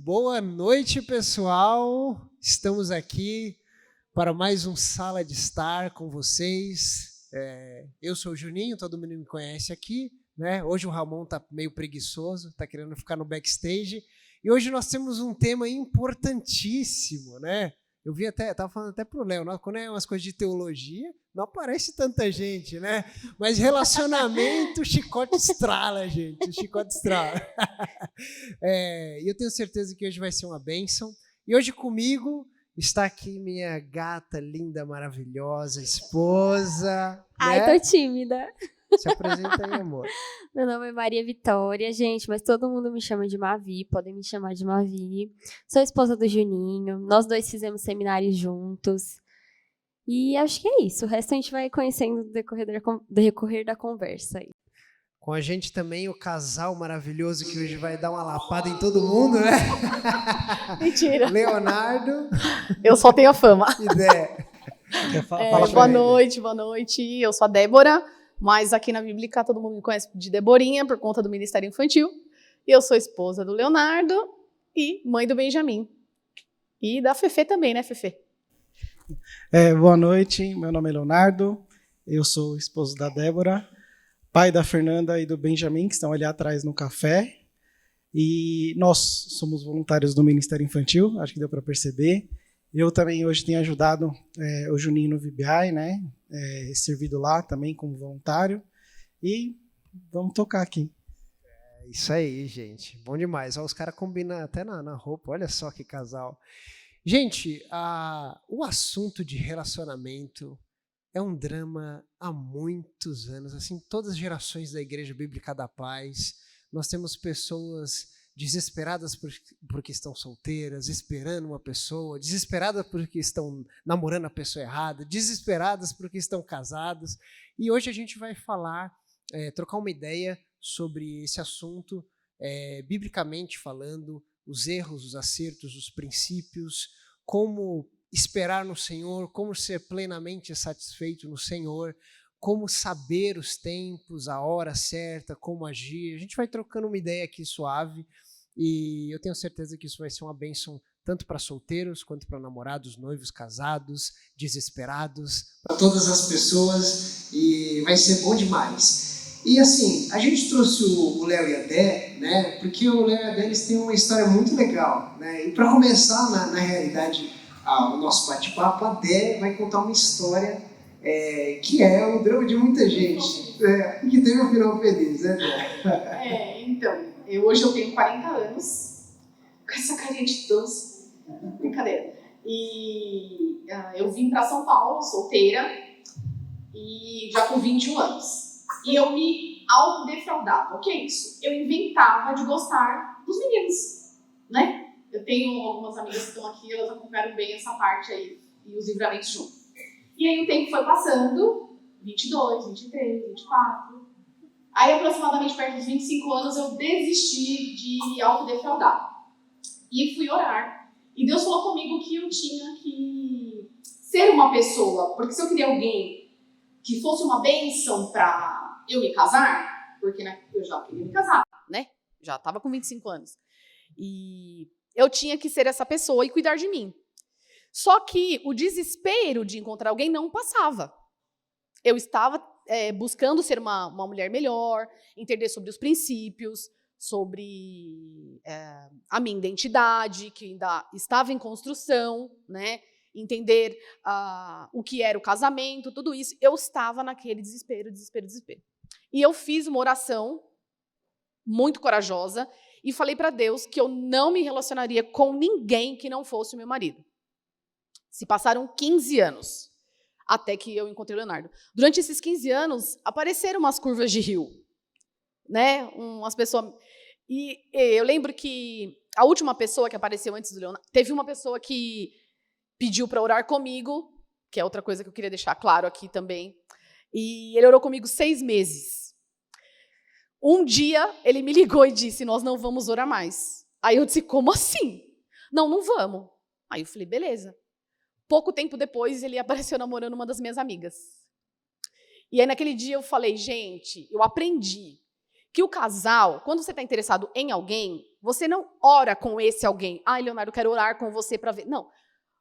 boa noite, pessoal. Estamos aqui para mais um Sala de Estar com vocês. Eu sou o Juninho, todo mundo me conhece aqui, né? Hoje o Ramon está meio preguiçoso, está querendo ficar no backstage. E hoje nós temos um tema importantíssimo, né? Eu vi até, estava falando até pro Léo, quando é umas coisas de teologia, não aparece tanta gente, né? Mas relacionamento, chicote estrala, gente, o chicote estrala. E eu tenho certeza que hoje vai ser uma bênção. E hoje comigo está aqui minha gata linda, maravilhosa, esposa. Ai, né? tô tímida. Se apresenta aí, amor. Meu nome é Maria Vitória, gente, mas todo mundo me chama de Mavi, podem me chamar de Mavi. Sou esposa do Juninho, nós dois fizemos seminários juntos. E acho que é isso, o resto a gente vai conhecendo no decorrer da conversa aí. Com a gente também o casal maravilhoso que hoje vai dar uma lapada em todo mundo, né? Mentira. Leonardo. Eu só tenho a fama. E Dé. Boa noite. Eu sou a Débora, mas aqui na Bíblica todo mundo me conhece de Deborinha por conta do Ministério Infantil. E eu sou esposa do Leonardo e mãe do Benjamin. E da Fefe também, né, Fefe? Boa noite, meu nome é Leonardo, eu sou esposo da Débora, pai da Fernanda e do Benjamin, que estão ali atrás no café. E nós somos voluntários do Ministério Infantil, acho que deu para perceber. Eu também hoje tenho ajudado o Juninho no VBI, né? Servido lá também como voluntário. E vamos tocar aqui. Isso aí, gente. Bom demais. Ó, os caras combinam até na roupa. Olha só que casal. Gente, o assunto de relacionamento é um drama há muitos anos. Assim, todas as gerações da Igreja Bíblica da Paz, nós temos pessoas desesperadas porque estão solteiras, esperando uma pessoa, desesperadas porque estão namorando a pessoa errada, desesperadas porque estão casadas. E hoje a gente vai falar, trocar uma ideia sobre esse assunto, biblicamente falando, os erros, os acertos, os princípios, como esperar no Senhor, como ser plenamente satisfeito no Senhor, como saber os tempos, a hora certa, como agir. A gente vai trocando uma ideia aqui suave e eu tenho certeza que isso vai ser uma bênção tanto para solteiros quanto para namorados, noivos, casados, desesperados, para todas as pessoas, e vai ser bom demais. E assim, a gente trouxe o Léo e a Dé, né, porque o Léo e a Dé eles têm uma história muito legal, né, e para começar, na realidade, o nosso bate-papo, a Dé vai contar uma história que é o drama de muita gente, que teve um final feliz, né, Dé? Então, hoje eu tenho 40 anos, com essa carinha de dança, brincadeira. E eu vim para São Paulo, solteira, e já com 21 anos. E eu me autodefraudava. O que é isso? Eu inventava de gostar dos meninos, né? Eu tenho algumas amigas que estão aqui, elas acompanharam bem essa parte aí, e os livramentos juntos. E aí o tempo foi passando, 22, 23, 24. Aí aproximadamente perto dos 25 anos eu desisti de autodefraudar. E fui orar. E Deus falou comigo que eu tinha que ser uma pessoa, porque se eu queria alguém que fosse uma bênção para eu me casar, porque né, eu já queria me casar, né? Já estava com 25 anos. E eu tinha que ser essa pessoa e cuidar de mim. Só que o desespero de encontrar alguém não passava. Eu estava buscando ser uma mulher melhor, entender sobre os princípios, sobre a minha identidade, que ainda estava em construção, né? Entender o que era o casamento, tudo isso. Eu estava naquele desespero. E eu fiz uma oração muito corajosa e falei para Deus que eu não me relacionaria com ninguém que não fosse o meu marido. Se passaram 15 anos até que eu encontrei o Leonardo. Durante esses 15 anos, apareceram umas curvas de rio, né? Umas pessoas... E eu lembro que a última pessoa que apareceu antes do Leonardo... Teve uma pessoa que pediu para orar comigo, que é outra coisa que eu queria deixar claro aqui também. E ele orou comigo 6 meses. Um dia, ele me ligou e disse, nós não vamos orar mais. Aí eu disse, como assim? Não vamos. Aí eu falei, beleza. Pouco tempo depois, ele apareceu namorando uma das minhas amigas. E aí, naquele dia, eu falei, gente, eu aprendi que o casal, quando você está interessado em alguém, Você não ora com esse alguém. Ai, Leonardo, eu quero orar com você para ver. Não.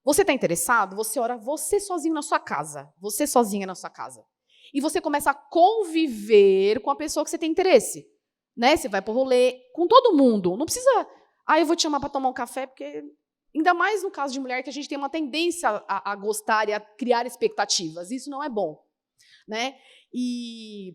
Você está interessado? Você ora você sozinho na sua casa. Você sozinha na sua casa. E você começa a conviver com a pessoa que você tem interesse. Né? Você vai pro rolê com todo mundo. Não precisa... eu vou te chamar para tomar um café, porque... Ainda mais no caso de mulher, que a gente tem uma tendência a gostar e a criar expectativas. Isso não é bom. Né? E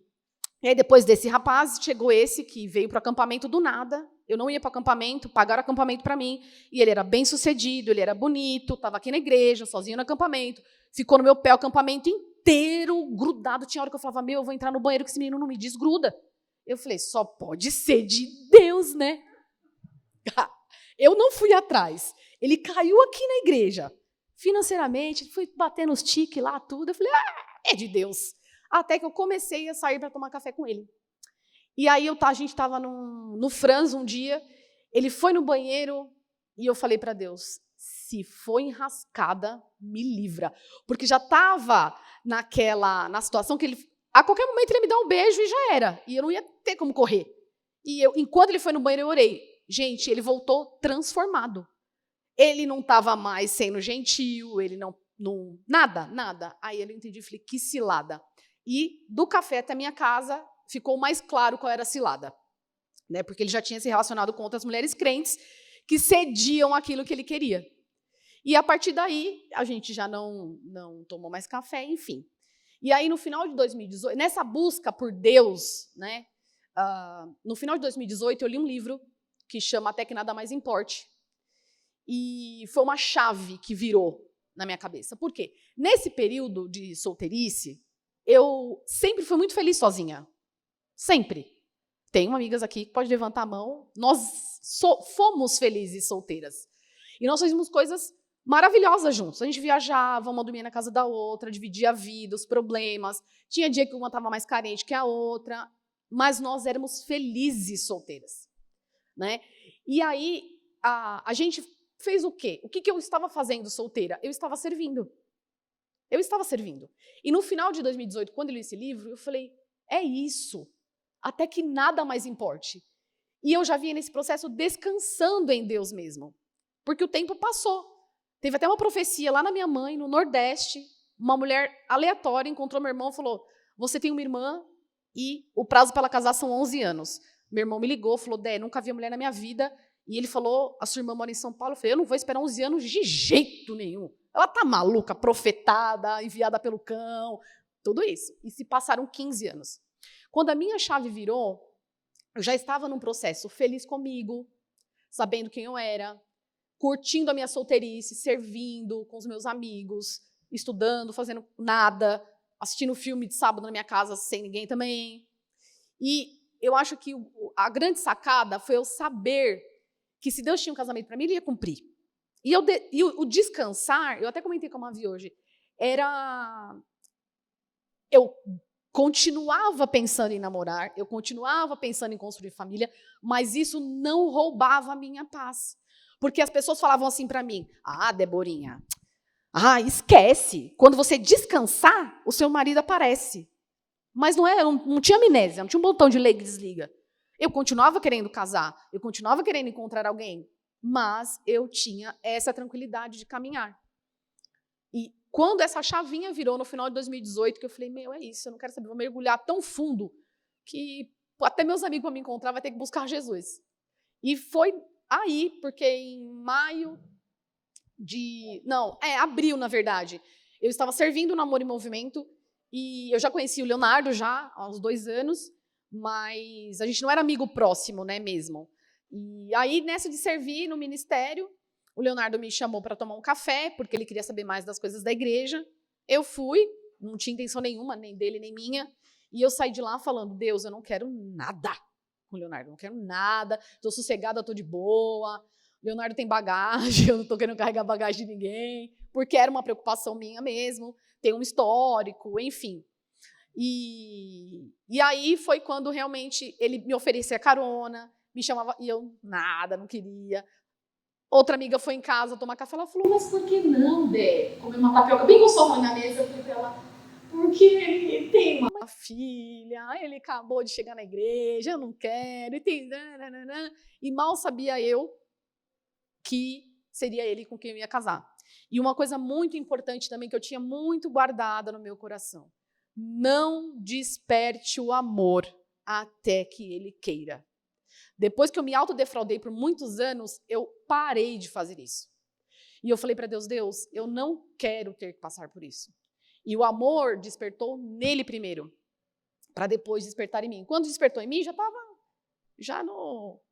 aí, depois desse rapaz, chegou esse que veio para o acampamento do nada. Eu não ia para o acampamento, pagaram acampamento para mim. E ele era bem-sucedido, ele era bonito, estava aqui na igreja, sozinho no acampamento. Ficou no meu pé o acampamento inteiro, grudado. Tinha hora que eu falava, eu vou entrar no banheiro que esse menino não me desgruda. Eu falei, só pode ser de Deus, né? Eu não fui atrás. Ele caiu aqui na igreja. Financeiramente, fui bater nos tiques lá, tudo. Eu falei, é de Deus. Até que eu comecei a sair para tomar café com ele. E aí a gente estava no Franz um dia, ele foi no banheiro e eu falei para Deus, se for enrascada, me livra. Porque já estava na situação que ele, a qualquer momento ele ia me dar um beijo e já era. E eu não ia ter como correr. E enquanto ele foi no banheiro, eu orei. Gente, ele voltou transformado. Ele não estava mais sendo gentil, ele não nada. Aí eu entendi, falei, que cilada. E do café até a minha casa, ficou mais claro qual era a cilada. Né? Porque ele já tinha se relacionado com outras mulheres crentes que cediam aquilo que ele queria. E a partir daí, a gente já não tomou mais café, enfim. E aí, no final de 2018, nessa busca por Deus, né, no final de 2018, eu li um livro que chama Até que Nada Mais Importe. E foi uma chave que virou na minha cabeça. Por quê? Nesse período de solteirice, eu sempre fui muito feliz sozinha. Sempre. Tenho amigas aqui que podem levantar a mão. Nós fomos felizes solteiras. E nós fizemos coisas maravilhosas juntos. A gente viajava, uma dormia na casa da outra, dividia a vida, os problemas. Tinha dia que uma estava mais carente que a outra. Mas nós éramos felizes solteiras. Né? E aí, a gente fez o quê? O que eu estava fazendo solteira? Eu estava servindo. Eu estava servindo. E no final de 2018, quando eu li esse livro, eu falei, é isso. Até que nada mais importe. E eu já vinha nesse processo descansando em Deus mesmo. Porque o tempo passou. Teve até uma profecia lá na minha mãe, no Nordeste, uma mulher aleatória encontrou meu irmão e falou, você tem uma irmã e o prazo para ela casar são 11 anos. Meu irmão me ligou, falou, Dé, nunca vi mulher na minha vida. E ele falou, a sua irmã mora em São Paulo. Eu falei, eu não vou esperar 11 anos de jeito nenhum. Ela tá maluca, profetada, enviada pelo cão, tudo isso. E se passaram 15 anos. Quando a minha chave virou, eu já estava num processo feliz comigo, sabendo quem eu era, curtindo a minha solteirice, servindo com os meus amigos, estudando, fazendo nada, assistindo filme de sábado na minha casa sem ninguém também. E eu acho que a grande sacada foi eu saber que se Deus tinha um casamento para mim, ele ia cumprir. E o descansar, eu até comentei com a Mavi hoje, era... Eu continuava pensando em namorar, eu continuava pensando em construir família, mas isso não roubava a minha paz. Porque as pessoas falavam assim para mim, Deborinha, esquece, quando você descansar, o seu marido aparece. Mas não tinha amnésia, não tinha um botão de liga e desliga. Eu continuava querendo casar, eu continuava querendo encontrar alguém, mas eu tinha essa tranquilidade de caminhar. E quando essa chavinha virou no final de 2018, que eu falei, é isso, eu não quero saber, vou mergulhar tão fundo que até meus amigos para me encontrar vai ter que buscar Jesus. E foi aí, porque em abril, na verdade, eu estava servindo o Namoro em Movimento e eu já conheci o Leonardo já há uns 2 anos, mas a gente não era amigo próximo, né, mesmo. E aí, nessa de servir no ministério, o Leonardo me chamou para tomar um café, porque ele queria saber mais das coisas da igreja. Eu fui, não tinha intenção nenhuma, nem dele, nem minha, e eu saí de lá falando, Deus, eu não quero nada com o Leonardo, não quero nada, estou sossegada, estou de boa, o Leonardo tem bagagem, eu não estou querendo carregar bagagem de ninguém, porque era uma preocupação minha mesmo, tem um histórico, enfim. E aí foi quando realmente ele me oferecia carona, me chamava, e eu nada, não queria. Outra amiga foi em casa tomar café, ela falou, mas por que não, Dé? Comer uma tapioca bem gostosa na mesa, eu falei pra ela, Porque ele tem uma filha, ele acabou de chegar na igreja, eu não quero, e mal sabia eu que seria ele com quem eu ia casar. E uma coisa muito importante também que eu tinha muito guardada no meu coração: não desperte o amor até que ele queira. Depois que eu me autodefraudei por muitos anos, eu parei de fazer isso. E eu falei para Deus, Deus, eu não quero ter que passar por isso. E o amor despertou nele primeiro, para depois despertar em mim. Quando despertou em mim,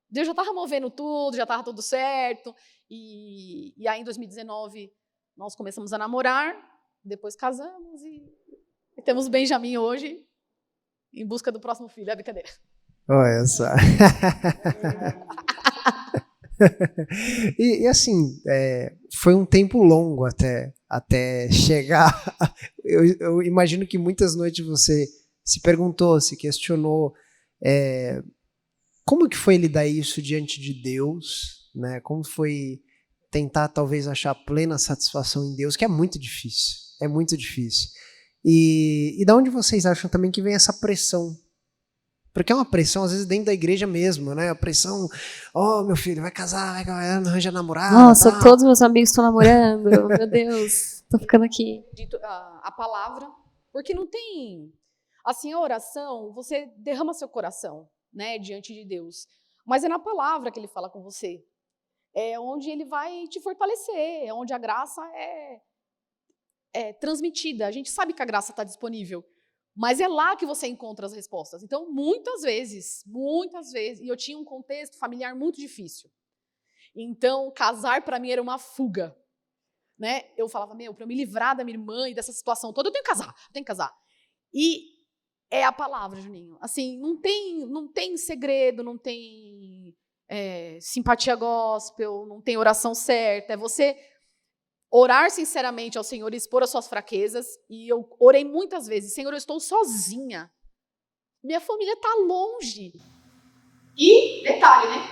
Deus já estava movendo tudo, já estava tudo certo. E aí, em 2019, nós começamos a namorar, depois casamos e temos o Benjamin hoje, em busca do próximo filho. É brincadeira. Olha só. E assim, foi um tempo longo até chegar. Eu imagino que muitas noites você se perguntou, se questionou, como que foi lidar isso diante de Deus, né? Como foi tentar talvez achar plena satisfação em Deus, que é muito difícil, é muito difícil. E da onde vocês acham também que vem essa pressão? Porque é uma pressão, às vezes, dentro da igreja mesmo, né? A pressão, meu filho, vai casar, vai arranjar namorada. Nossa, todos meus amigos estão namorando, meu Deus, tô ficando aqui. Dito a palavra, porque não tem... Assim, a oração, você derrama seu coração, né, diante de Deus. Mas é na palavra que ele fala com você. É onde ele vai te fortalecer, é onde a graça é transmitida. A gente sabe que a graça está disponível. Mas é lá que você encontra as respostas. Então, muitas vezes, e eu tinha um contexto familiar muito difícil. Então, casar para mim era uma fuga. Né? Eu falava, para eu me livrar da minha irmã e dessa situação toda, eu tenho que casar. E é a palavra, Juninho. Assim, não tem segredo, não tem simpatia gospel, não tem oração certa. É você orar sinceramente ao Senhor e expor as suas fraquezas. E eu orei muitas vezes, Senhor, eu estou sozinha. Minha família está longe. E, detalhe, né?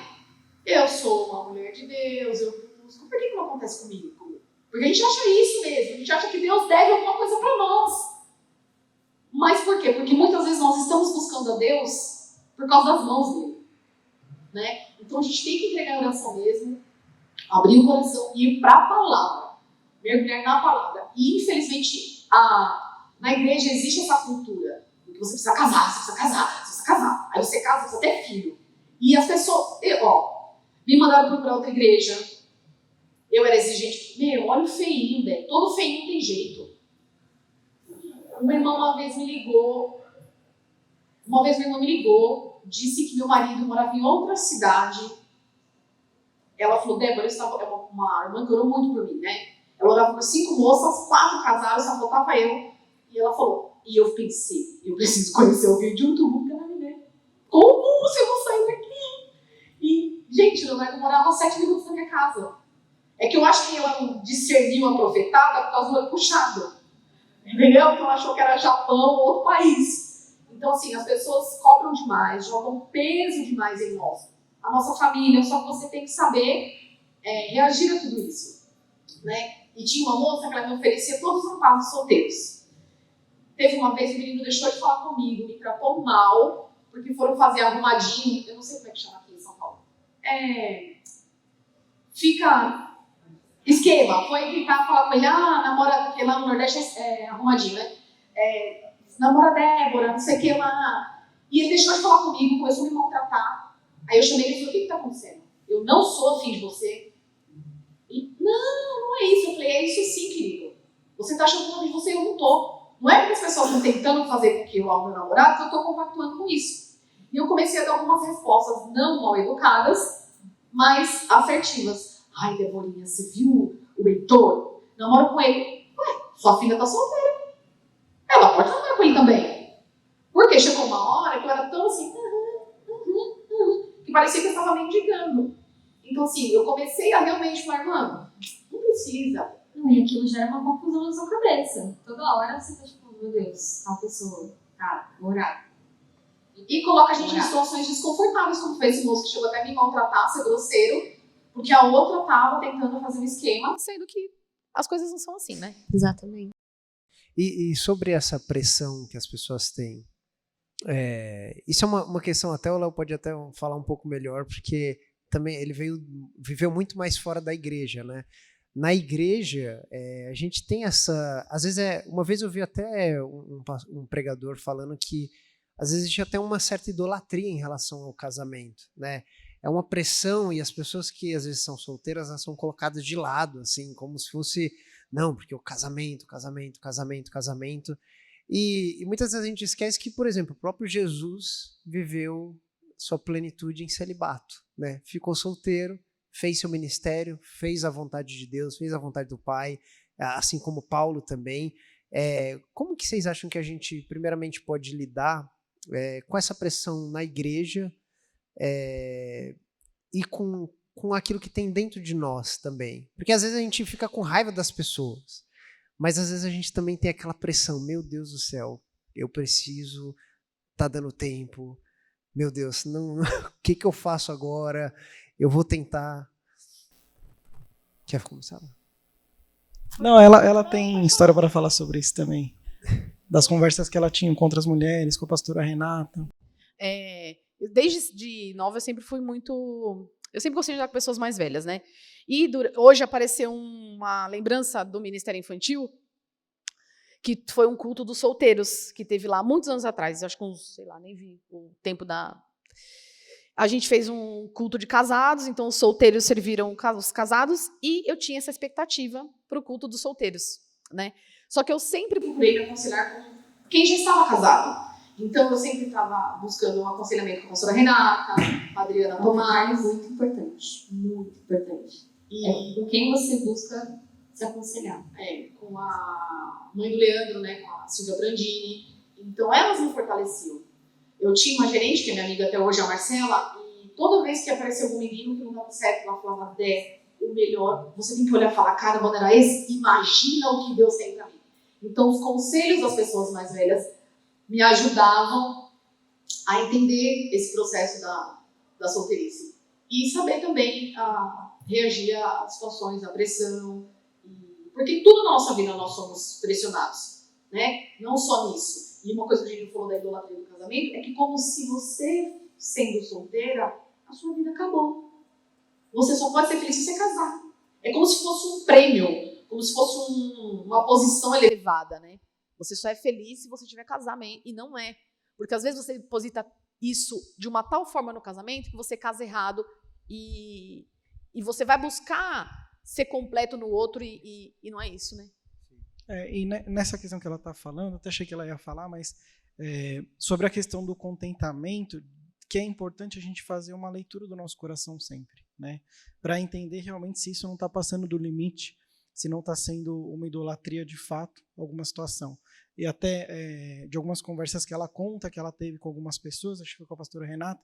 Eu sou uma mulher de Deus, eu busco. Por que não acontece comigo? Porque a gente acha isso mesmo. A gente acha que Deus deve alguma coisa para nós. Mas por quê? Porque muitas vezes nós estamos buscando a Deus por causa das mãos dele. Né? Então a gente tem que entregar a oração mesmo, abrir o coração e ir para a palavra. Mergulhar na palavra. E, infelizmente, na igreja existe essa cultura. Que você precisa casar, você precisa casar, você precisa casar. Aí você casa, você precisa ter filho. E as pessoas, me mandaram procurar outra igreja. Eu era exigente. Olha o feinho, velho. Todo feinho tem jeito. Uma irmã uma vez me ligou, disse que meu marido morava em outra cidade. Ela falou, Débora, uma irmã que orou muito por mim, né? Ela orava por 5 moças, 4 casaram, só faltava eu. E ela falou, e eu pensei, eu preciso conhecer alguém de YouTube pra me ver. Como você não saiu daqui? E, gente, meu marido morava 7 minutos da minha casa. É que eu acho que ela discerniu a profetada por causa do olho puxado. Entendeu? Então ela achou que era Japão ou outro país. Então, assim, as pessoas cobram demais, jogam peso demais em nós. A nossa família, só que você tem que saber reagir a tudo isso. Né? E tinha uma moça que ela me oferecia todos os rapazes solteiros. Teve uma vez que o menino deixou de falar comigo, me tratou mal, porque foram fazer arrumadinho, eu não sei como é que chama aqui em São Paulo. Esquema, foi tentar falar com ele, namora, porque lá no Nordeste é arrumadinho, né? Namora Débora, não sei o que lá. E ele deixou de falar comigo, começou a me maltratar. Aí eu chamei ele e falei, o que está acontecendo? Eu não sou afim de você. E, não é isso. Eu falei, é isso sim, querido. Você está achando que eu tô afim de você e eu não tô. Não é porque as pessoas estão tentando fazer com que eu amo meu namorado que eu estou compactuando com isso. E eu comecei a dar algumas respostas não mal educadas, mas assertivas. Ai, Deborinha, você viu o Heitor? Namora com ele. Ué, sua filha tá solteira. Ela pode namorar com ele também. Porque chegou uma hora que eu era tão assim, que parecia que eu estava mendigando. Então, assim, eu comecei a realmente falar, mano, não precisa. E aquilo gera uma confusão na sua cabeça. Toda hora você tá tipo, meu Deus, tal pessoa, cara, morar. E coloca a gente em situações desconfortáveis, como foi esse moço que chegou até me maltratar, ser grosseiro, porque a outra tava tentando fazer um esquema, sendo que as coisas não são assim, né? Exatamente. E sobre essa pressão que as pessoas têm, isso é uma questão, até o Léo pode até falar um pouco melhor, porque também ele viveu muito mais fora da igreja, né? Na igreja, a gente tem essa... Às vezes, uma vez eu vi até um pregador falando que às vezes existe até uma certa idolatria em relação ao casamento, né? É uma pressão, e as pessoas que às vezes são solteiras, elas são colocadas de lado, assim, como se fosse, não, porque o casamento. E muitas vezes a gente esquece que, por exemplo, o próprio Jesus viveu sua plenitude em celibato, né? Ficou solteiro, fez seu ministério, fez a vontade de Deus, fez a vontade do Pai, assim como Paulo também. Como que vocês acham que a gente, primeiramente, pode lidar com essa pressão na igreja e com aquilo que tem dentro de nós também? Porque às vezes a gente fica com raiva das pessoas, mas às vezes a gente também tem aquela pressão, meu Deus do céu, eu preciso, tá dando tempo, meu Deus, não, o que eu faço agora? Eu vou tentar. Quer começar? Não, ela tem história para falar sobre isso também. Das conversas que ela tinha com outras mulheres, com a pastora Renata. Desde nova eu sempre fui muito... Eu sempre gostei de andar com pessoas mais velhas, né? E hoje apareceu uma lembrança do Ministério Infantil, que foi um culto dos solteiros, que teve lá muitos anos atrás. Acho que uns, sei lá, nem vi o tempo da... A gente fez um culto de casados, então os solteiros serviram os casados, e eu tinha essa expectativa para o culto dos solteiros, né? Só que eu sempre procurei me aconselhar com quem já estava casado. Então eu sempre estava buscando um aconselhamento com a pastora Renata, a Adriana Tomás. Muito importante, muito importante. E com quem você busca se aconselhar? Com a mãe do Leandro, né, com a Silvia Brandini. Então elas me fortaleciam. Eu tinha uma gerente, que é minha amiga até hoje, a Marcela, e toda vez que aparecia algum menino que não dava certo, ela falava, Dé, o melhor, você tem que olhar e falar, cara, quando era esse, imagina o que Deus tem pra mim. Então os conselhos das pessoas mais velhas me ajudavam a entender esse processo da solteirice. E saber também reagir a situações, a pressão. Porque tudo na nossa vida nós somos pressionados, né? Não só nisso. E uma coisa que a gente falou da idolatria do casamento é que como se você, sendo solteira, a sua vida acabou. Você só pode ser feliz se você casar. É como se fosse um prêmio, como se fosse uma posição elevada, né? Você só é feliz se você tiver casamento, e não é. Porque às vezes você deposita isso de uma tal forma no casamento que você casa errado e você vai buscar ser completo no outro e não é isso, né? E nessa questão que ela está falando, até achei que ela ia falar, mas sobre a questão do contentamento, que é importante a gente fazer uma leitura do nosso coração sempre, né? Para entender realmente se isso não está passando do limite, se não está sendo uma idolatria de fato, alguma situação. E até de algumas conversas que ela conta, que ela teve com algumas pessoas, acho que foi com a pastora Renata,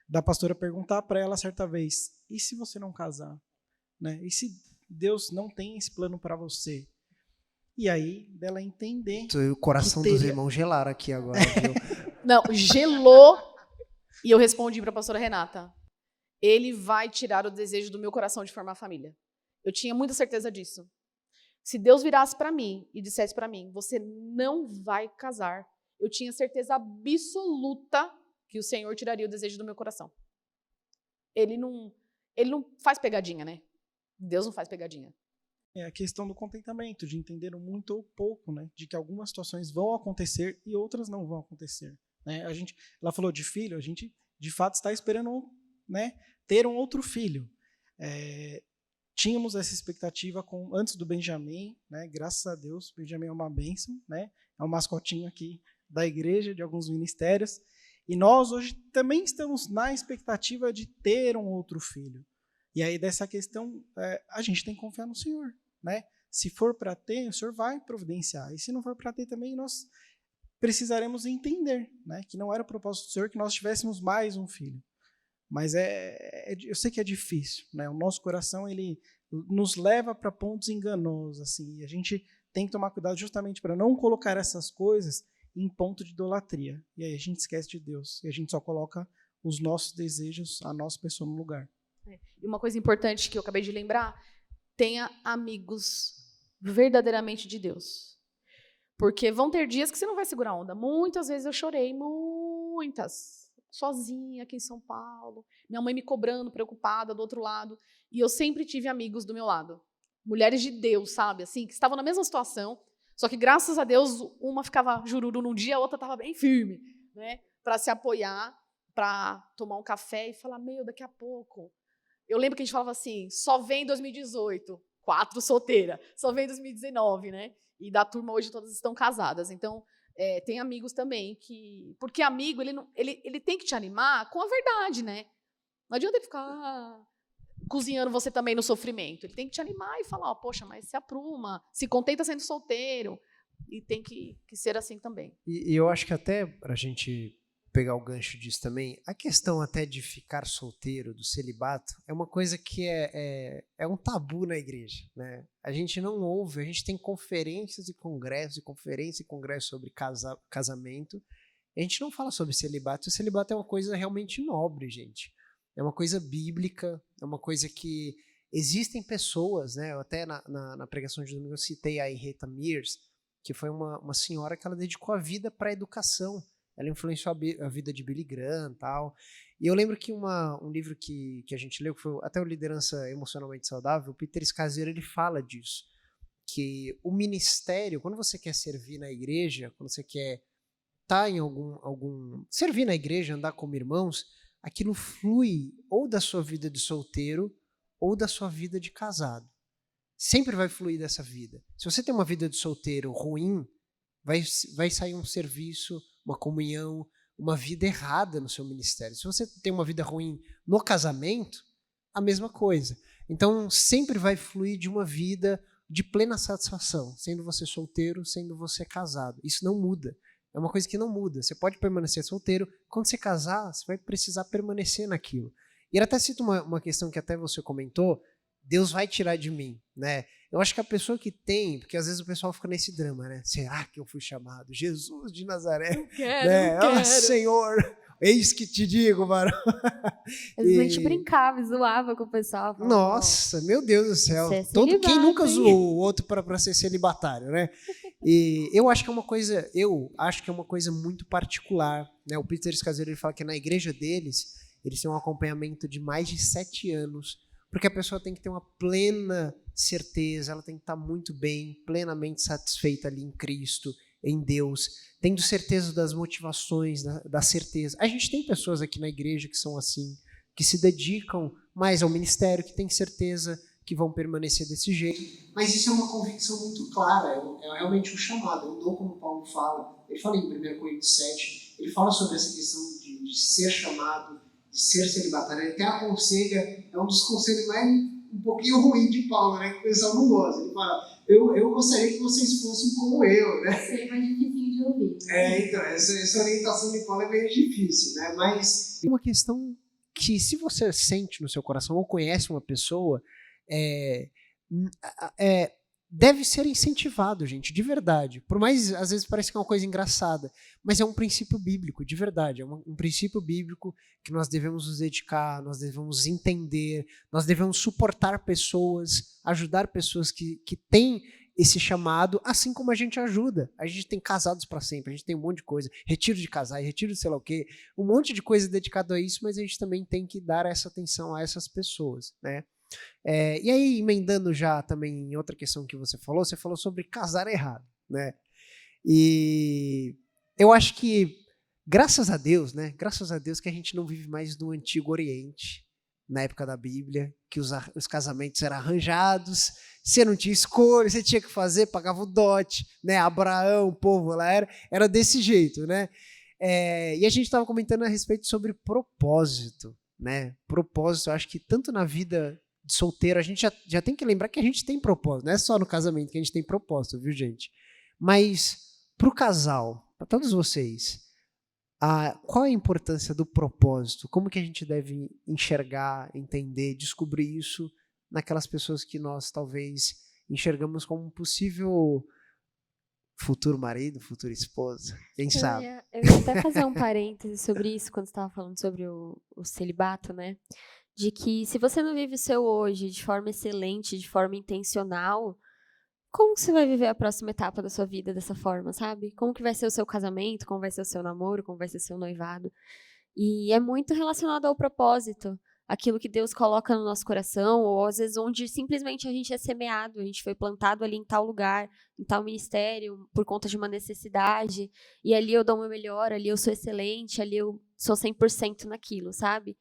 da pastora perguntar para ela certa vez, e se você não casar? Né? E se Deus não tem esse plano para você? E aí, dela entender... O coração dos irmãos gelaram aqui agora, viu? Não, gelou. E eu respondi para a pastora Renata, ele vai tirar o desejo do meu coração de formar família. Eu tinha muita certeza disso. Se Deus virasse para mim e dissesse para mim, você não vai casar, eu tinha certeza absoluta que o Senhor tiraria o desejo do meu coração. Ele não faz pegadinha, né? Deus não faz pegadinha. É a questão do contentamento, de entender o muito ou pouco, né? De que algumas situações vão acontecer e outras não vão acontecer. Né? Ela falou de filho, a gente de fato está esperando, né, ter um outro filho. Tínhamos essa expectativa antes do Benjamin, né? Graças a Deus, o Benjamin é uma bênção, né? É um mascotinho aqui da igreja, de alguns ministérios. E nós hoje também estamos na expectativa de ter um outro filho. E aí dessa questão, a gente tem que confiar no Senhor, né? Se for para ter, o Senhor vai providenciar. E se não for para ter também, nós precisaremos entender, né? Que não era o propósito do Senhor que nós tivéssemos mais um filho. Mas eu sei que é difícil, né? O nosso coração, ele nos leva para pontos enganosos, assim, e a gente tem que tomar cuidado justamente para não colocar essas coisas em ponto de idolatria. E aí a gente esquece de Deus, e a gente só coloca os nossos desejos, a nossa pessoa no lugar. E uma coisa importante que eu acabei de lembrar, tenha amigos verdadeiramente de Deus. Porque vão ter dias que você não vai segurar a onda. Muitas vezes eu chorei, muitas. Sozinha aqui em São Paulo. Minha mãe me cobrando, preocupada do outro lado. E eu sempre tive amigos do meu lado. Mulheres de Deus, sabe? Assim, que estavam na mesma situação. Só que, graças a Deus, uma ficava jururu num dia, a outra estava bem firme, né? Para se apoiar, para tomar um café e falar, daqui a pouco. Eu lembro que a gente falava assim, só vem 2018, 4 solteira. Só vem 2019, né? E da turma hoje todas estão casadas. Então, tem amigos também que... Porque amigo, ele tem que te animar com a verdade, né? Não adianta ele ficar cozinhando você também no sofrimento. Ele tem que te animar e falar, poxa, mas se apruma, se contenta sendo solteiro. E tem que ser assim também. E eu acho que até para a gente pegar o gancho disso também, a questão até de ficar solteiro, do celibato, é uma coisa que é um tabu na igreja, né? A gente não ouve, a gente tem conferências e congressos sobre casamento, a gente não fala sobre celibato. O celibato é uma coisa realmente nobre, gente. É uma coisa bíblica, é uma coisa que existem pessoas, né? Eu até na pregação de domingo eu citei a Henrietta Mears, que foi uma senhora que ela dedicou a vida para a educação. Ela influenciou a vida de Billy Graham e tal. E eu lembro que um livro que a gente leu, que foi até o Liderança Emocionalmente Saudável, o Peter Scazzero, ele fala disso. Que o ministério, quando você quer servir na igreja, quando você quer estar em servir na igreja, andar como irmãos, aquilo flui ou da sua vida de solteiro ou da sua vida de casado. Sempre vai fluir dessa vida. Se você tem uma vida de solteiro ruim, vai sair um serviço, uma comunhão, uma vida errada no seu ministério. Se você tem uma vida ruim no casamento, a mesma coisa. Então, sempre vai fluir de uma vida de plena satisfação, sendo você solteiro, sendo você casado. Isso não muda. É uma coisa que não muda. Você pode permanecer solteiro. Quando você casar, você vai precisar permanecer naquilo. E ele até cita uma questão que até você comentou, Deus vai tirar de mim, né? Eu acho que a pessoa que tem, porque às vezes o pessoal fica nesse drama, né? Será que eu fui chamado? Jesus de Nazaré. Não quero, né? não quero. Senhor, eis que te digo, varão. A gente brincava, zoava com o pessoal. Falava, nossa, meu Deus do céu. Quem nunca zoou o outro para ser celibatário, né? E eu acho que é uma coisa muito particular, né? O Peter Scazzero, ele fala que na igreja deles, eles têm um acompanhamento de mais de 7 anos, porque a pessoa tem que ter uma plena certeza, ela tem que estar muito bem, plenamente satisfeita ali em Cristo, em Deus, tendo certeza das motivações, da certeza. A gente tem pessoas aqui na igreja que são assim, que se dedicam mais ao ministério, que têm certeza que vão permanecer desse jeito. Mas isso é uma convicção muito clara, é realmente um chamado, é um dom, como Paulo fala. Ele fala em 1 Coríntios 7, ele fala sobre essa questão de ser chamado, de ser celibatário. Ele até aconselha, é um dos conselhos mais um pouquinho ruim de Paulo, né, que o pessoal não gosta. Ele fala, eu gostaria que vocês fossem como eu, né? Seria mais difícil de ouvir. Então, essa orientação de Paulo é meio difícil, né? Mas tem uma questão que, se você sente no seu coração ou conhece uma pessoa, deve ser incentivado, gente, de verdade. Por mais, às vezes, parece que é uma coisa engraçada, mas é um princípio bíblico, de verdade. É um princípio bíblico que nós devemos nos dedicar, nós devemos entender, nós devemos suportar pessoas, ajudar pessoas que têm esse chamado, assim como a gente ajuda. A gente tem casados para sempre, a gente tem um monte de coisa, retiro de casais, retiro de sei lá o quê, um monte de coisa dedicado a isso, mas a gente também tem que dar essa atenção a essas pessoas, né? E aí, emendando já também em outra questão que você falou sobre casar errado, né? E eu acho que, graças a Deus, né? Graças a Deus que a gente não vive mais no Antigo Oriente, na época da Bíblia, que os casamentos eram arranjados, você não tinha escolha, você tinha que fazer, pagava o dote, né? Abraão, o povo lá era desse jeito, né? E a gente estava comentando a respeito sobre propósito, né? Propósito, eu acho que tanto na vida de solteiro, a gente já tem que lembrar que a gente tem propósito, não é só no casamento que a gente tem propósito, viu, gente? Mas para o casal, para todos vocês, qual é a importância do propósito? Como que a gente deve enxergar, entender, descobrir isso naquelas pessoas que nós talvez enxergamos como um possível futuro marido, futura esposa? Quem sabe? Eu ia até fazer um parêntese sobre isso quando você estava falando sobre o celibato, né? De que se você não vive o seu hoje de forma excelente, de forma intencional, como que você vai viver a próxima etapa da sua vida dessa forma, sabe? Como que vai ser o seu casamento, como vai ser o seu namoro, como vai ser o seu noivado. E é muito relacionado ao propósito, aquilo que Deus coloca no nosso coração, ou às vezes onde simplesmente a gente é semeado, a gente foi plantado ali em tal lugar, em tal ministério, por conta de uma necessidade, e ali eu dou o meu melhor, ali eu sou excelente, ali eu sou 100% naquilo, sabe?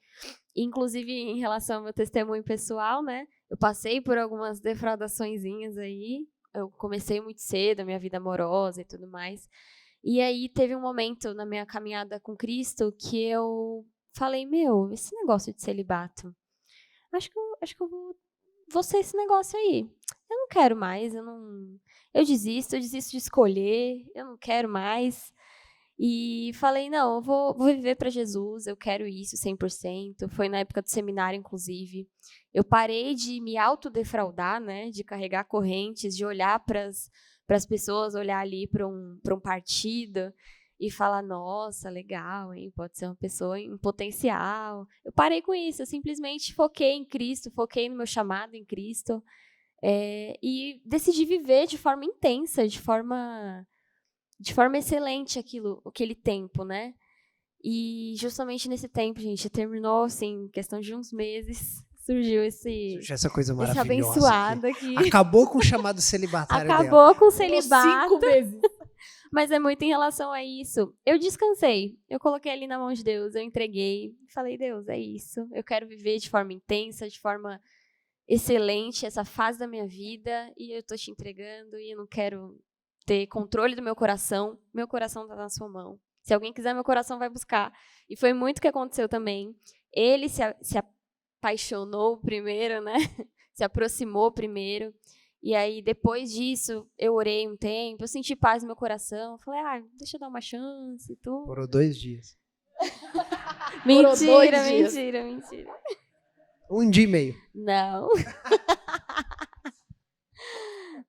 Inclusive, em relação ao meu testemunho pessoal, né? Eu passei por algumas defraudaçõezinhas aí, eu comecei muito cedo, a minha vida amorosa e tudo mais. E aí teve um momento na minha caminhada com Cristo que eu falei, esse negócio de celibato, acho que eu vou ser esse negócio aí. Eu não quero mais, eu desisto de escolher, eu não quero mais. E falei, não, eu vou viver para Jesus, eu quero isso 100%. Foi na época do seminário, inclusive. Eu parei de me autodefraudar, né, de carregar correntes, de olhar para as pessoas, olhar ali para um partido e falar, nossa, legal, hein, pode ser uma pessoa em potencial. Eu parei com isso, eu simplesmente foquei em Cristo, foquei no meu chamado em Cristo, e decidi viver de forma intensa, de forma excelente aquele tempo, né? E justamente nesse tempo, gente, terminou, assim, questão de uns meses, surgiu essa coisa esse maravilhosa abençoado aqui. Acabou com o chamado celibatário dela. Acabou com o celibato. 5 meses. Mas é muito em relação a isso. Eu descansei, eu coloquei ali na mão de Deus, eu entreguei, falei, Deus, é isso. Eu quero viver de forma intensa, de forma excelente essa fase da minha vida, e eu tô te entregando, e eu não quero ter controle do meu coração está na sua mão. Se alguém quiser, meu coração vai buscar. E foi muito o que aconteceu também. Ele se apaixonou primeiro, né? Se aproximou primeiro. E aí, depois disso, eu orei um tempo, eu senti paz no meu coração. Falei, deixa eu dar uma chance e tudo. Foram 2 dias. Mentira. 1 dia e meio. Não.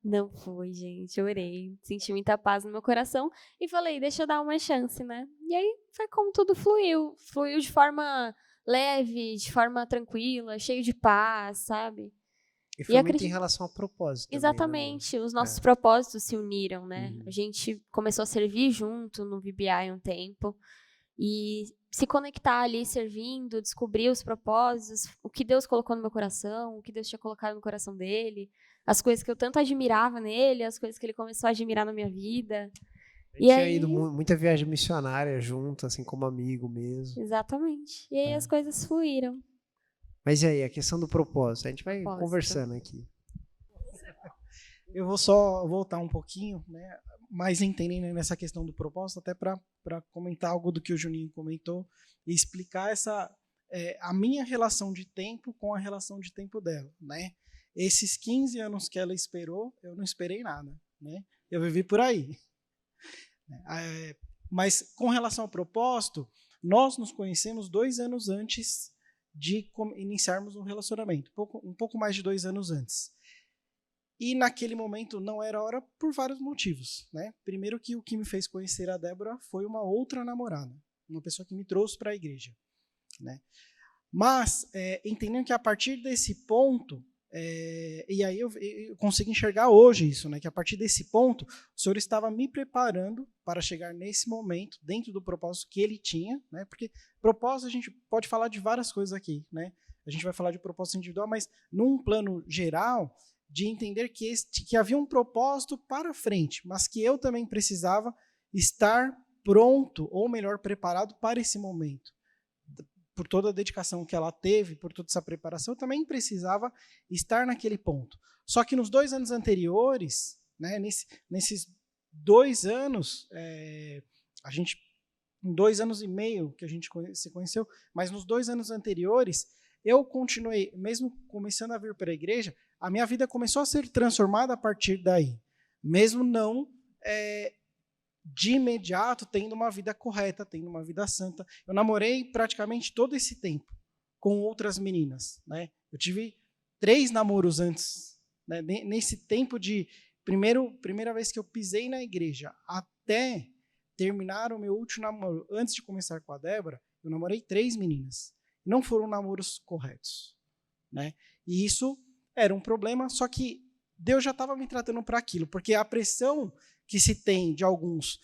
Não foi, gente. Eu orei, senti muita paz no meu coração e falei, deixa eu dar uma chance, né? E aí foi como tudo fluiu. Fluiu de forma leve, de forma tranquila, cheio de paz, sabe? E foi muito em relação ao propósito. Exatamente. Também, né? Os nossos propósitos se uniram, né? Uhum. A gente começou a servir junto no VBI um tempo e se conectar ali servindo, descobrir os propósitos, o que Deus colocou no meu coração, o que Deus tinha colocado no coração dele, as coisas que eu tanto admirava nele, as coisas que ele começou a admirar na minha vida. A gente tinha ido muita viagem missionária junto, assim, como amigo mesmo. Exatamente. E aí as coisas fluíram. Mas e aí, a questão do propósito? A gente vai conversando aqui. Eu vou só voltar um pouquinho, né, mais entendendo nessa questão do propósito, até para comentar algo do que o Juninho comentou e explicar a minha relação de tempo com a relação de tempo dela, né? Esses 15 anos que ela esperou, eu não esperei nada, né? Eu vivi por aí. Mas com relação ao propósito, nós nos conhecemos 2 anos antes de iniciarmos um relacionamento, um pouco mais de 2 anos antes. E naquele momento não era hora por vários motivos, né? Primeiro que o que me fez conhecer a Débora foi uma outra namorada, uma pessoa que me trouxe para a igreja, né? Mas, entendendo que a partir desse ponto, e aí eu consigo enxergar hoje isso, né? Que a partir desse ponto, o Senhor estava me preparando para chegar nesse momento, dentro do propósito que Ele tinha, né? Porque propósito a gente pode falar de várias coisas aqui, né? A gente vai falar de propósito individual, mas num plano geral, de entender que havia um propósito para frente, mas que eu também precisava estar pronto, ou melhor, preparado para esse momento. Por toda a dedicação que ela teve, por toda essa preparação, eu também precisava estar naquele ponto. Só que nos 2 anos anteriores, né, nesses 2 anos, em 2 anos e meio que a gente se conheceu, mas nos 2 anos anteriores, eu continuei, mesmo começando a vir para a igreja, a minha vida começou a ser transformada a partir daí. Mesmo não de imediato tendo uma vida correta, tendo uma vida santa. Eu namorei praticamente todo esse tempo com outras meninas, né? Eu tive 3 namoros antes, né? Nesse tempo de primeira vez que eu pisei na igreja até terminar o meu último namoro, antes de começar com a Débora, eu namorei 3 meninas. Não foram namoros corretos, né? E isso era um problema, só que Deus já estava me tratando para aquilo, porque a pressão que se tem de alguns